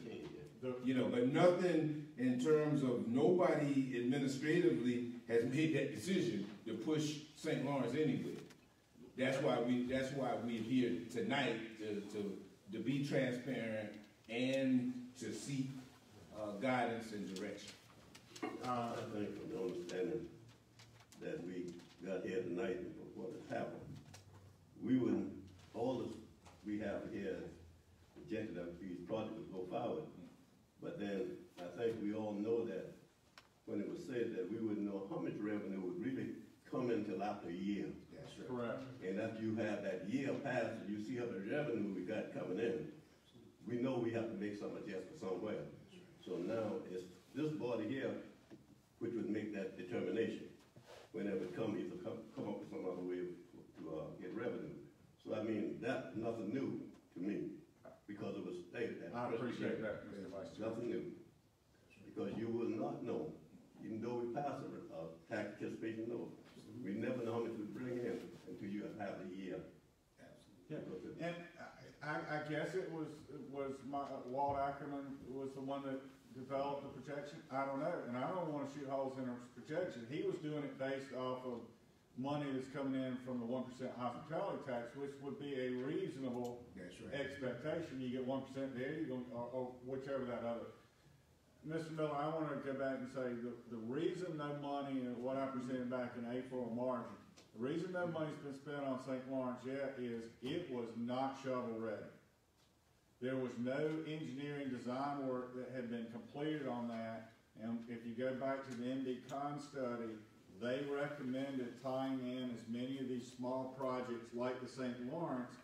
You know, but nothing in terms of, nobody administratively has made that decision to push St. Lawrence anywhere. That's why we're here tonight, to be transparent and to seek guidance and direction. I think from the understanding that we got here tonight and what has happened, we wouldn't, all this we have here projected that these projects would go forward. But then I think we all know that when it was said that we wouldn't know how much revenue would really come until after a year. That's right. Correct. And after you have that year pass and you see how the revenue we got coming in, we know we have to make some adjustment somewhere. So now it's this body here which would make that determination whenever it comes, either come up with some other way to get revenue. So I mean, that's nothing new to me because it was stated that. I appreciate that, Mr. Vice Chair. Nothing new. Because you will not know, even though we pass a tax participation law, we never know how much we bring in until you have the year. Yeah, and I guess it was Walt Ackerman was the one that developed the projection. I don't know, and I don't want to shoot holes in his projection. He was doing it based off of money that's coming in from the 1% hospitality tax, which would be a reasonable expectation. You get 1% there, or whichever that other. Mr. Miller, I want to go back and say the reason no money, and what I presented back in April or March, the reason no money's been spent on St. Lawrence yet is it was not shovel ready. There was no engineering design work that had been completed on that, and if you go back to the MD Con study, they recommended tying in as many of these small projects like the St. Lawrence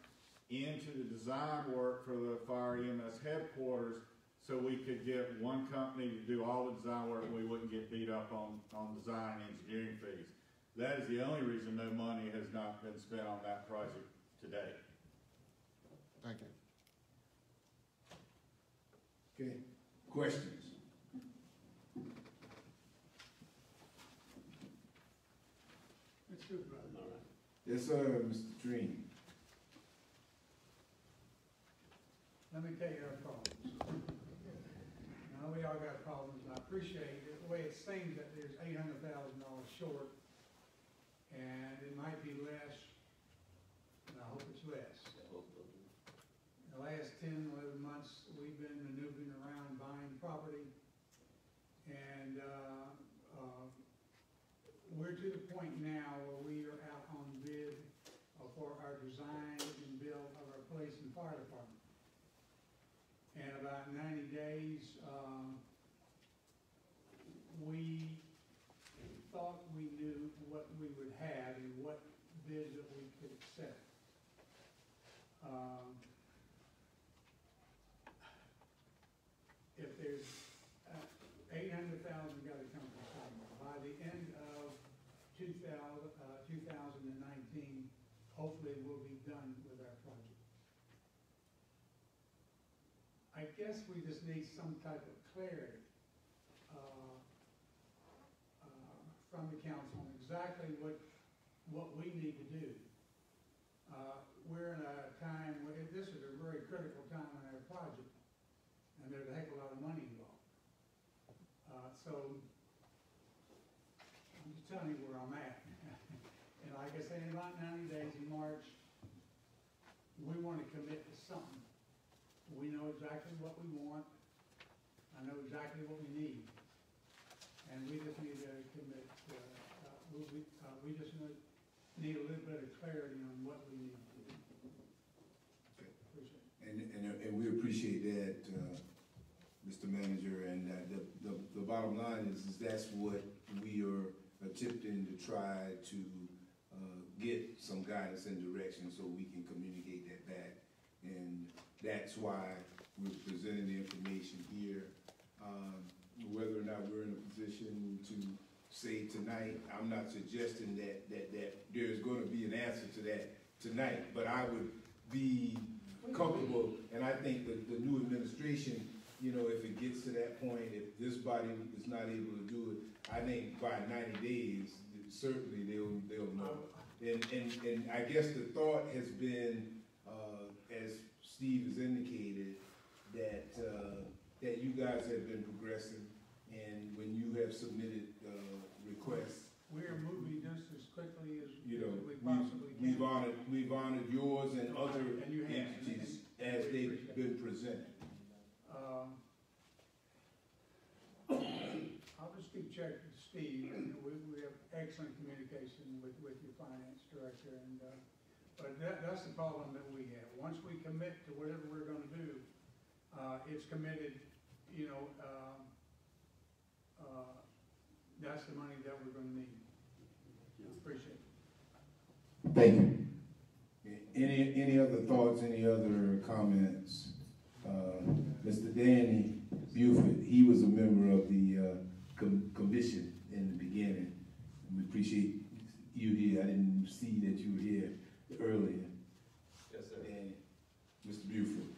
into the design work for the Fire EMS headquarters, so we could get one company to do all the design work and we wouldn't get beat up on design and engineering fees. That is the only reason no money has not been spent on that project today. Thank you. Okay, questions? Yes, sir, Mr. Treen. Let me tell you our problems. Now, we all got problems, and I appreciate it, the way it seems that there's $800,000 short, and it might be less, and I hope it's less. The last 10, 11 months, we've been maneuvering around buying property, and we're to the point now where we are out on bid for our design and build of our police and fire department. And about 90 days, we thought we knew what we would have and what bids that we could accept. If there's $800,000 got to come from somewhere. By the end of 2019, hopefully we'll be done with our project. I guess we just need some type of clarity from the council on exactly what we need to do. we're in a time where this is a very critical time in our project, and there's a heck of a lot of money involved. So I'm just telling you where I'm at. And like I said, in about 90 days in March, we want to commit to something. We know exactly what we want. I know exactly what we need. And we just need to commit, we just need a little bit of clarity on what we need to do. Appreciate it. And we appreciate that, Mr. Manager, and the bottom line is that's what we are attempting to try to get some guidance and direction so we can communicate that back. And that's why we're presenting the information here. Whether or not we're in a position to say tonight, I'm not suggesting that there's going to be an answer to that tonight, but I would be comfortable, and I think that the new administration, you know, if it gets to that point, if this body is not able to do it, I think by 90 days, certainly they'll know. And I guess the thought has been, as Steve has indicated, that you guys have been progressing, and when you have submitted requests, We are moving just as quickly as you know, we possibly can. we've honored yours and other And you have. entities as they've been presented. I'll just keep checking with Steve, and we have excellent communication with your finance director, and, but that's the problem that we have. Once we commit to whatever we're gonna do, it's committed, you know, that's the money that we're gonna need. Appreciate it. Thank you. Any other thoughts, any other comments? Mr. Danny Buford, he was a member of the commission in the beginning. We appreciate you here. I didn't see that you were here earlier. Yes, sir. Danny. Mr. Buford.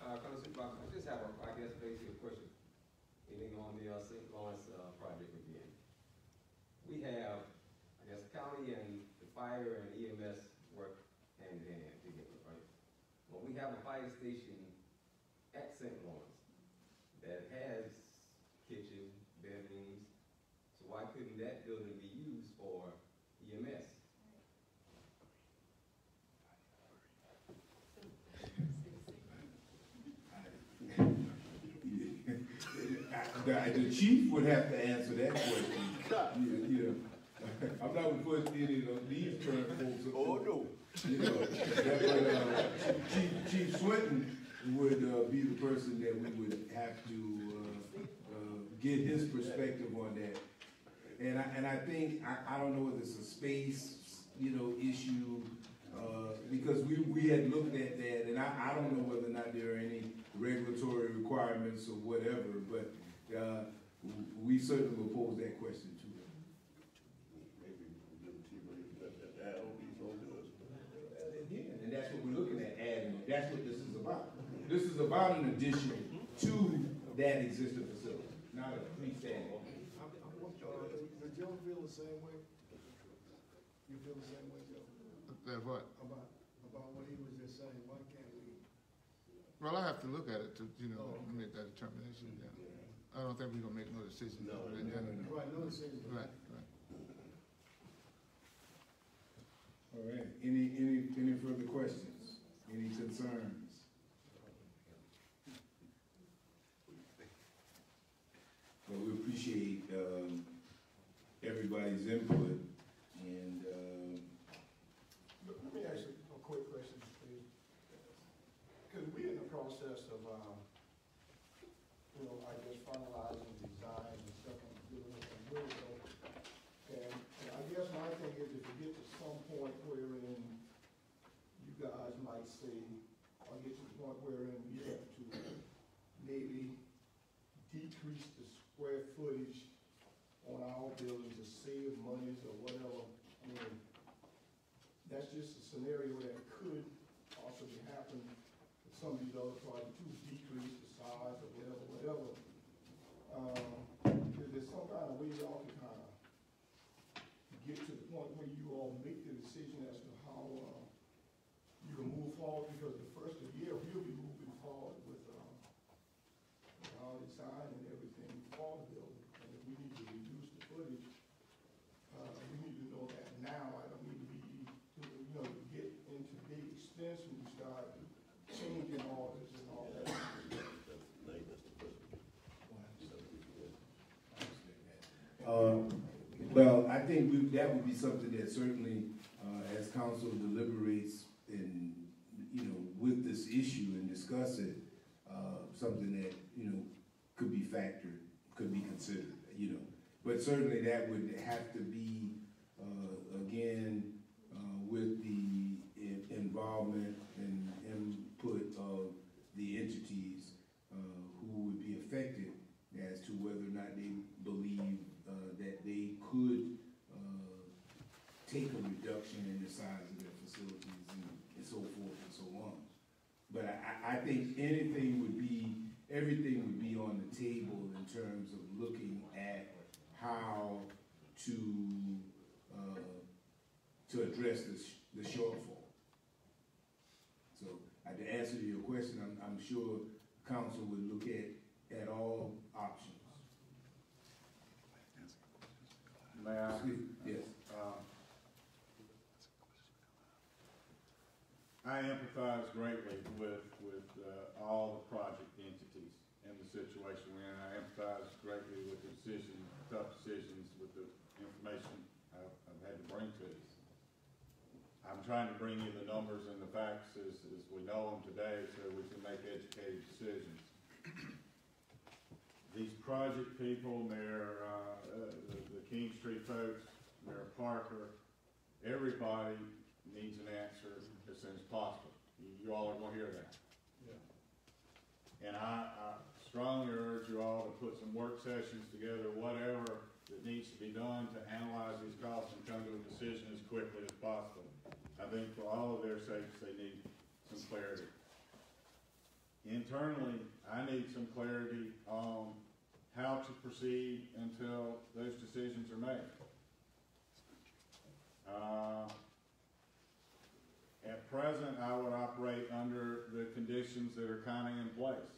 Colonel Supervisor, I just have a, I guess, basic question. Anything on the St. Lawrence project again? We have, I guess, county and the fire and EMS work hand in hand together, right? Well, we have a fire station at St. Lawrence that has kitchen, bedrooms, so why couldn't that building be used for EMS? The chief would have to answer that question. You know, I'm not gonna put any of these current folks. Oh, no. You know, Chief Swinton would be the person that we would have to get his perspective on that. And I think, I don't know if it's a space, you know, issue, because we had looked at that, and I don't know whether or not there are any regulatory requirements or whatever, but we certainly will pose that question to them. And that's what we're looking at adding. That's what this is about. This is about an addition to that existing facility, not a freestanding. Does Joe feel the same way? You feel the same way, Joe? That what? About what he was just saying, why can't we? Well, I have to look at it to, you know, make that determination, yeah. I don't think we're gonna make no decision. Right, no decision. Right, right. All right, any further questions? Any concerns? Well, we appreciate, everybody's input, and, Let me ask you a quick question, please. Because we're in the process of, you know, I guess finalizing design and stuff and doing it from here, so. And I guess my thing is if we get to some point wherein you guys might say, or get to the point wherein we have to maybe decrease the square footage on our buildings to save monies or whatever, I mean, that's just a scenario that could possibly happen with some of these other projects to decrease the size or whatever. Is there some kind of way y'all can kind of get to the point where you all make the decision as to how forward because the first of the year, we'll be moving forward with, all the sign and everything for the building. And if we need to reduce the footage, we need to know that now. I don't need to be, to get into big expense when we start changing orders and all that. Well, I think that would be something that certainly, as council deliberates and, with this issue and discuss it, something that, could be factored, could be considered, But certainly that would have to be, again, with the involvement and input of the entities who would be affected as to whether or not they believe that they could take a reduction in the size of their facilities and so forth and so on. But I think everything would be on the table in terms of looking at how to address the shortfall. So to answer your question, I'm sure council would look at all options. May I? Yes. I empathize greatly with all the project entities in the situation we're in. I empathize greatly with the tough decisions, with the information I've had to bring to you. I'm trying to bring you the numbers and the facts as we know them today so we can make educated decisions. These project people, Mayor, the King Street folks, Mayor Parker, everybody needs an answer as soon as possible. You all are gonna hear that. Yeah. And I strongly urge you all to put some work sessions together, whatever that needs to be done to analyze these costs and come to a decision as quickly as possible. I think for all of their sakes, they need some clarity. Internally, I need some clarity on how to proceed until those decisions are made. At present, I would operate under the conditions that are kind of in place.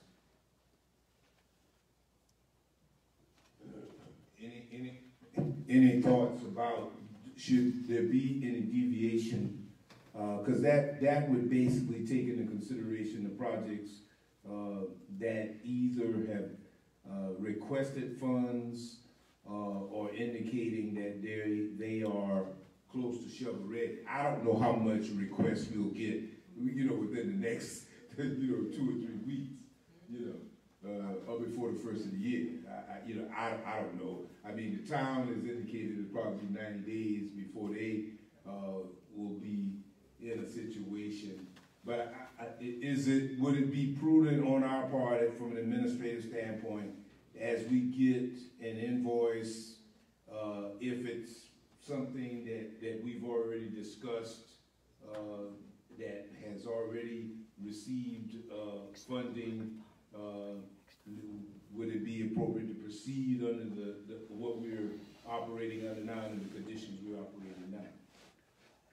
Any thoughts about, should there be any deviation? Because that would basically take into consideration the projects that either have requested funds or indicating that they are close to shovel ready. I don't know how much requests we'll get, within the next, 2 or 3 weeks, or before the first of the year. I don't know. I mean, the town has indicated it'll probably be 90 days before they will be in a situation. But would it be prudent on our part, from an administrative standpoint, as we get an invoice, if it's something that we've already discussed, that has already received funding, would it be appropriate to proceed under what we're operating under now, under the conditions we're operating now?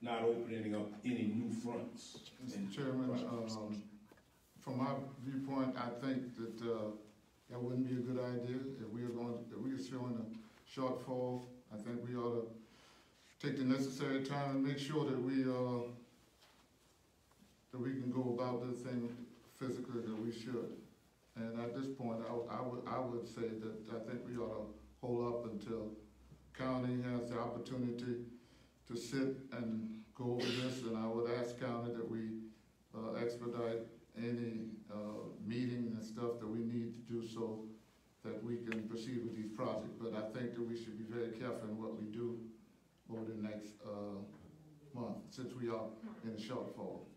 Not opening up any new fronts. Mr. Chairman, from my viewpoint, I think that that wouldn't be a good idea. If we are showing a shortfall, I think we ought to take the necessary time and make sure that we can go about this thing physically that we should. And at this point, I would say that I think we ought to hold up until county has the opportunity to sit and go over this, and I would ask county that we expedite any meeting and stuff that we need to do so that we can proceed with these projects. But I think that we should be very careful in what we do over the next month, since we are in a shortfall.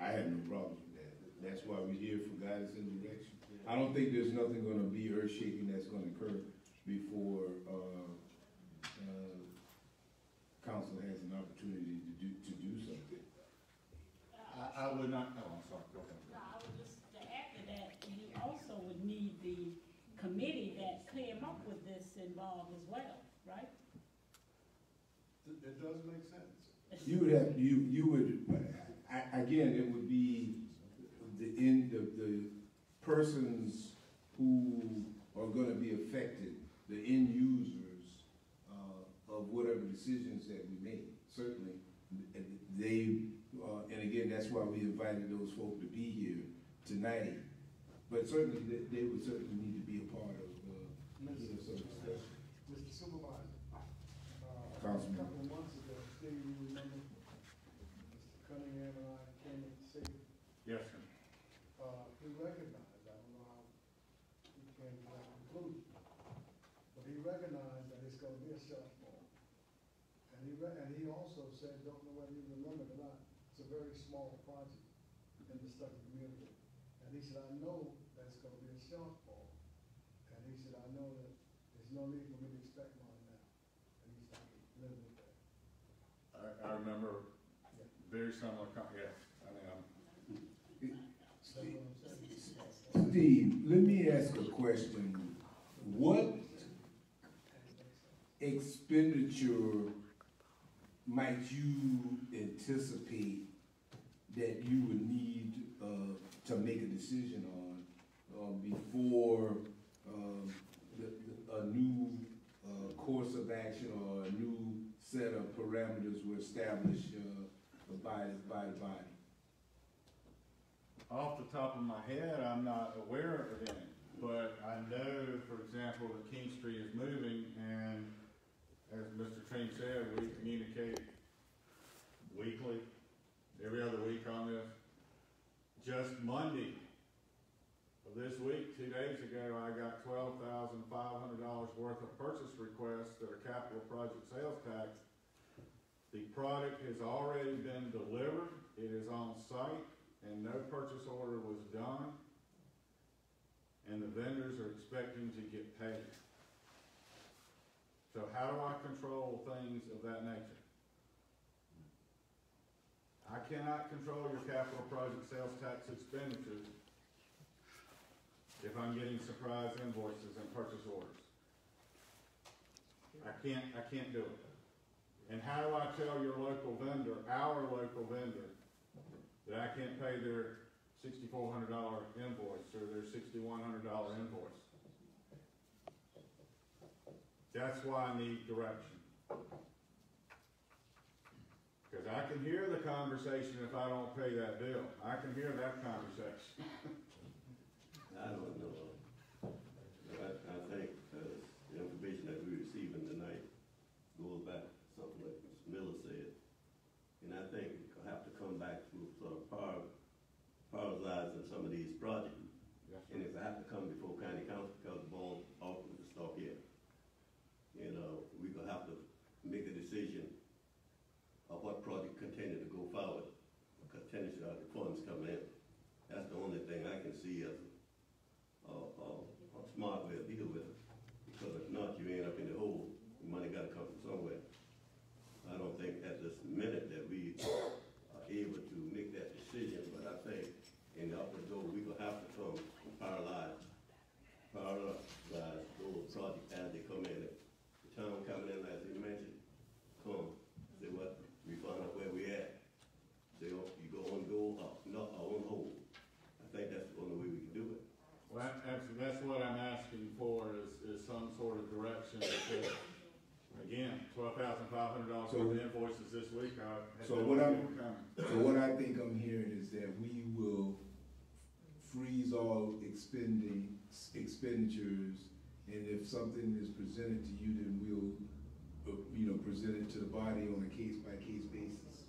I have no problem with that. That's why we're here, for guidance and direction. I don't think there's nothing going to be earth-shaking that's going to occur before council has an opportunity to do something. I would not. Oh, I'm sorry. Go ahead. No, I would just to add to that, you also would need the committee that came up with this involved as well, right? It does make sense. You would have, you would, again, it would be the persons who are gonna be affected, the end users, of whatever decisions that we make. Certainly, they, and again, that's why we invited those folks to be here tonight. But certainly, they would certainly need to be a part of, some discussion. Mr. Supervisor, a Councilman. couple of months ago, Steve, you remember, Mr. Cunningham and I came in to see you. Yes, sir. He recognized, I don't know how he came to that conclusion, but he recognized that it's gonna be a shortfall. And he also said, don't know whether you remember it or not, it's a very small project in the Stuckey community. And he said, I know that it's gonna be a shortfall. And he said, I know that there's no need for me to expect one now. And he said, I can live with that. I remember very similar, yes, I mean, Steve, let me ask a question. What expenditure might you anticipate that you would need to make a decision on before a new course of action or a new set of parameters were established by the body? off the top of my head, I'm not aware of any, but I know, for example, that King Street is moving, and as Mr. Train said, we communicate weekly, every other week on this. Just Monday of this week, 2 days ago, I got $12,500 worth of purchase requests that are capital project sales tax. The product has already been delivered, it is on site, and no purchase order was done, and the vendors are expecting to get paid. So how do I control things of that nature? I cannot control your capital project sales tax expenditures if I'm getting surprise invoices and purchase orders. I can't do it. And how do I tell your local vendor, our local vendor, that I can't pay their $6,400 invoice or their $6,100 invoice? That's why I need direction. Because I can hear the conversation if I don't pay that bill. I can hear that conversation. I don't know. I think the information that we're receiving tonight goes back to something like Ms. Miller said. And I think we'll have to come back to sort of prioritizing some of these projects. Yes, and if I have to come before county council, because the ball's off with the stop here, you know, we're gonna have to make a decision of what project continue to go forward, continue to have the funds coming in. That's the only thing I can see as a smart way to deal with it. Because if not, you end up in the hole. The money gotta come from somewhere. I don't think at this minute that we are able to make that decision, but I think in the upper door, we gonna have to come and paralyze those projects as they come in. The town coming in, as you mentioned, come, say what, we find out where we at. Say, oh, you go on up, not on hold. I think that's the only way we can do it. Well, actually, that's what I'm asking for is some sort of direction. Because, again, $12,500 worth of invoices this week. So what I think I'm hearing is that we will freeze all expenditures, and if something is presented to you, then we'll, present it to the body on a case-by-case basis.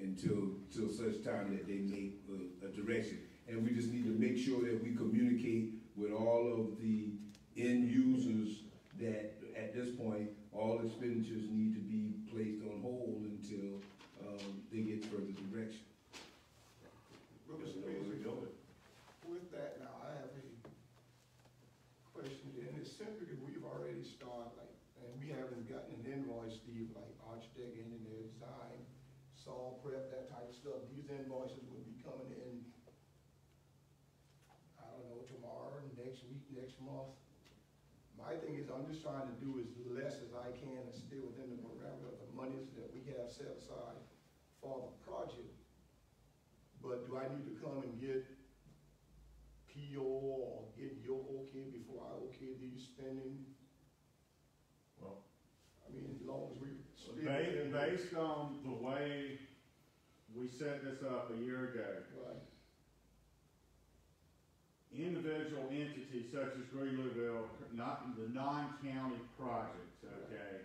Until such time that they make a direction. And we just need to make sure that we communicate with all of the end users that at this point, all expenditures need to be placed on hold until they get further direction. Just know where we're going. With that, now I have a question, and it's simply that we've already started, and we haven't gotten an invoice, Steve, like Architect Engineer Design, Saw Prep, that type of stuff. These invoices will be coming in, I don't know, tomorrow, next week, next month. My my thing is, I'm just trying to do as less as I can and stay within the parameter of the monies that we have set aside for the project. But do I need to come and get PO or get your okay before I okay these spending? Well, I mean, as long as we stay within the- based on the way we set this up a year ago, Right. individual entities such as Greeleyville, not the non-county projects, okay?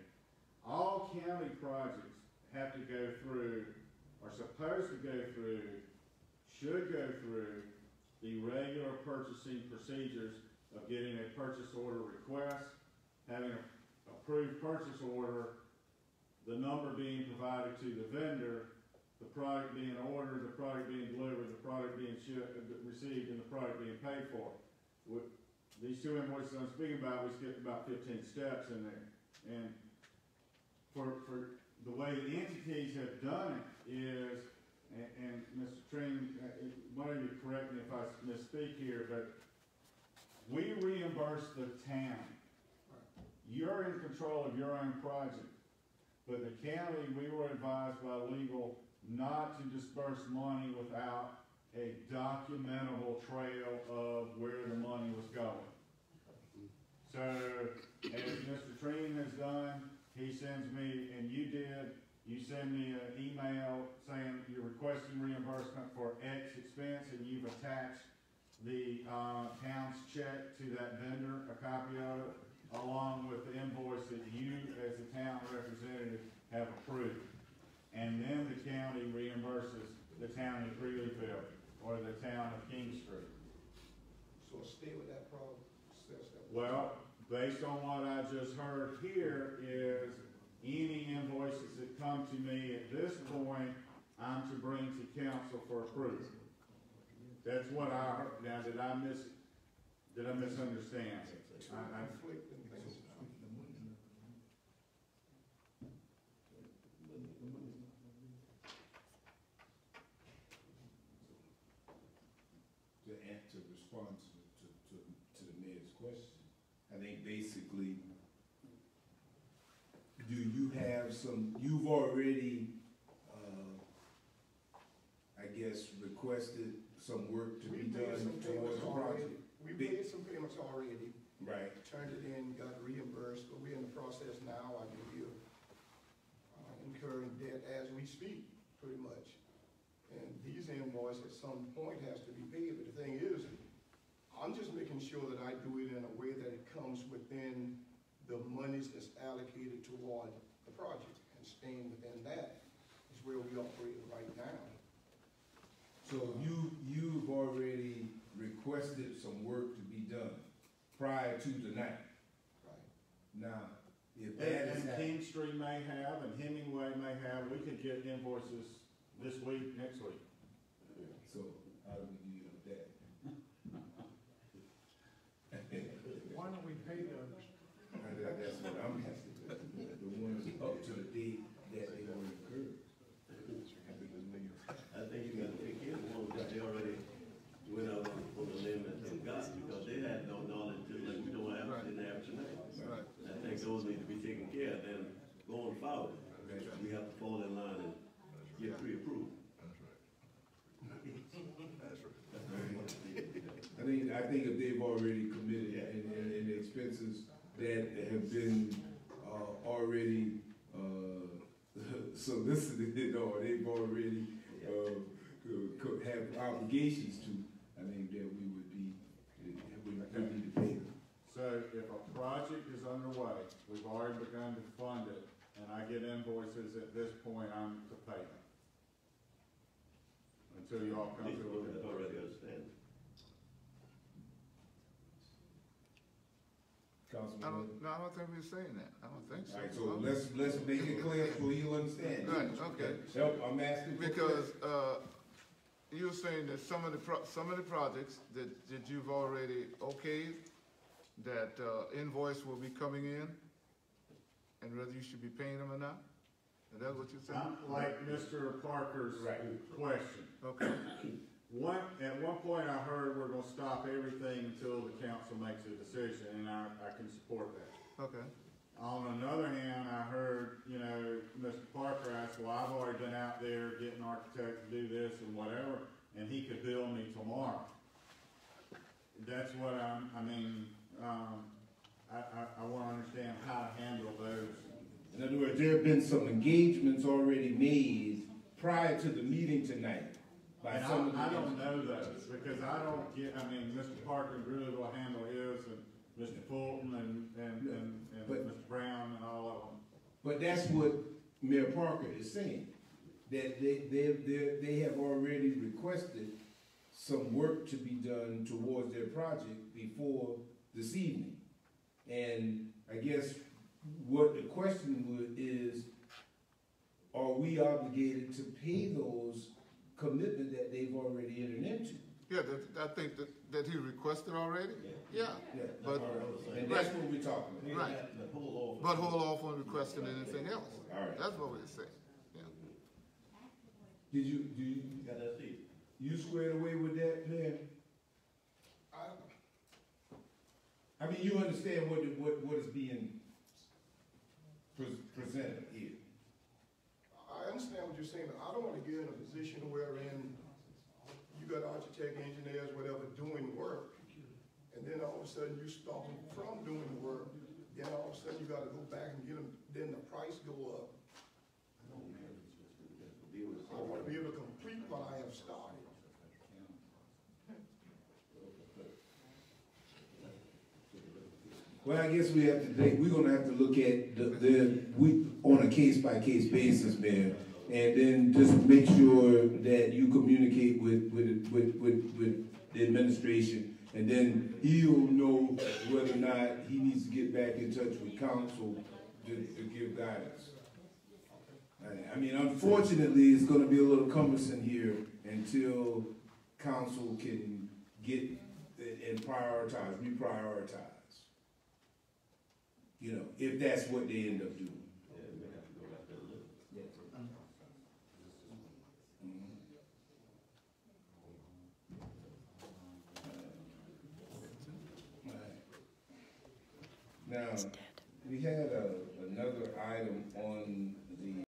All county projects have to go through, are supposed to go through, should go through the regular purchasing procedures of getting a purchase order request, having an approved purchase order, the number being provided to the vendor, the product being ordered, the product being delivered, the product being received, and the product being paid for. These two invoices I'm speaking about, we skipped about 15 steps in there. And for the way the entities have done it is, and Mr. Tring, one of you correct me if I misspeak here, but we reimburse the town. You're in control of your own project. But the county, we were advised by legal not to disperse money without a documentable trail of where the money was going. So, as Mr. Treen has done, he sends me, and you send me an email saying you're requesting reimbursement for X expense, and you've attached the town's check to that vendor, a copy of it, along with the invoice that you, as the town representative, have approved. And then the county reimburses the town of Greeleyville or the town of King Street. So stay with that process. Well, based on what I just heard here is any invoices that come to me at this point, I'm to bring to council for approval. That's what I heard. Now, did I misunderstand? Conflicting things. To respond to the mayor's question, I think basically, do you have you've already, I guess, requested some work to be done towards the project? We made some payments already. Right. Turned it in, got reimbursed, but we're in the process now, I believe, incurring debt as we speak, pretty much. And these invoices at some point has to be paid, but the thing is, I'm just making sure that I do it in a way that it comes within the monies that's allocated toward the project, and staying within that is where we operate right now. So you've already requested some work to be done prior to tonight. Right. Now, if that is And King Street may have, and Hemingway may have, we could get invoices this week, next week. So how do we deal with that? Why don't we pay those? That's what I'm asking. The ones up to the date that they were incurred. I think you gotta take care of the ones that they already went out on the limb and got, because they had no knowledge, just like we don't have, didn't have tonight. Right. I think those need to be taken care of, then going forward, we have to fall in line and get pre-approved. I think if they've already committed and the expenses that have been already solicited or they've already have obligations to, I think that we would need to pay them. So if a project is underway, we've already begun to fund it, and I get invoices at this point, I'm to pay them. Until you all come These to ones a that already conclusion. understand. Councilman. I don't think we're saying that. I don't think so. All right, so let's make it clear so you'll understand. Right, okay. Help, I'm asking. Because, you were saying that some of the projects that you've already okayed, that invoice will be coming in, and whether you should be paying them or not? Is that what you're saying? Like Mr. Parker's question. Okay. At one point I heard we're gonna stop everything until the council makes a decision, and I can support that. Okay. On another hand, I heard, you know, Mr. Parker asked, well, I've already been out there getting architects to do this and whatever, and he could bill me tomorrow. That's what I wanna understand how to handle those. In other words, there have been some engagements already made prior to the meeting tonight. By And some of the I don't know those, because I don't get, Mr. Parker really will handle his, and Mr. Fulton, and But- Mr. Brown, and all of them. But that's what Mayor Parker is saying, that they have already requested some work to be done towards their project before this evening. And I guess what the question is, are we obligated to pay those commitment that they've already entered into? Yeah, I think that he requested already? Yeah. Yeah. But, And that's what we're talking about. right. The whole But hold off on requesting anything else. All right. That's what we're saying, yeah. Did you got that seat. you squared away with that, man? I mean, you understand what is being presented here. I understand what you're saying, but I don't want to get in a position wherein you got architect, engineers, whatever, doing work, and then all of a sudden you stop them from doing the work, then all of a sudden you gotta go back and get them, then the price go up. I want to be able to complete what I have started. Well, I guess we're gonna have to look at we on a case-by-case basis, man, and then just make sure that you communicate with the administration, and then he'll know whether or not he needs to get back in touch with council to give guidance. I mean, unfortunately, it's gonna be a little cumbersome here until council can get and reprioritize. You know, if that's what they end up doing. Yeah, we have to go back there and look. Now, we had another item on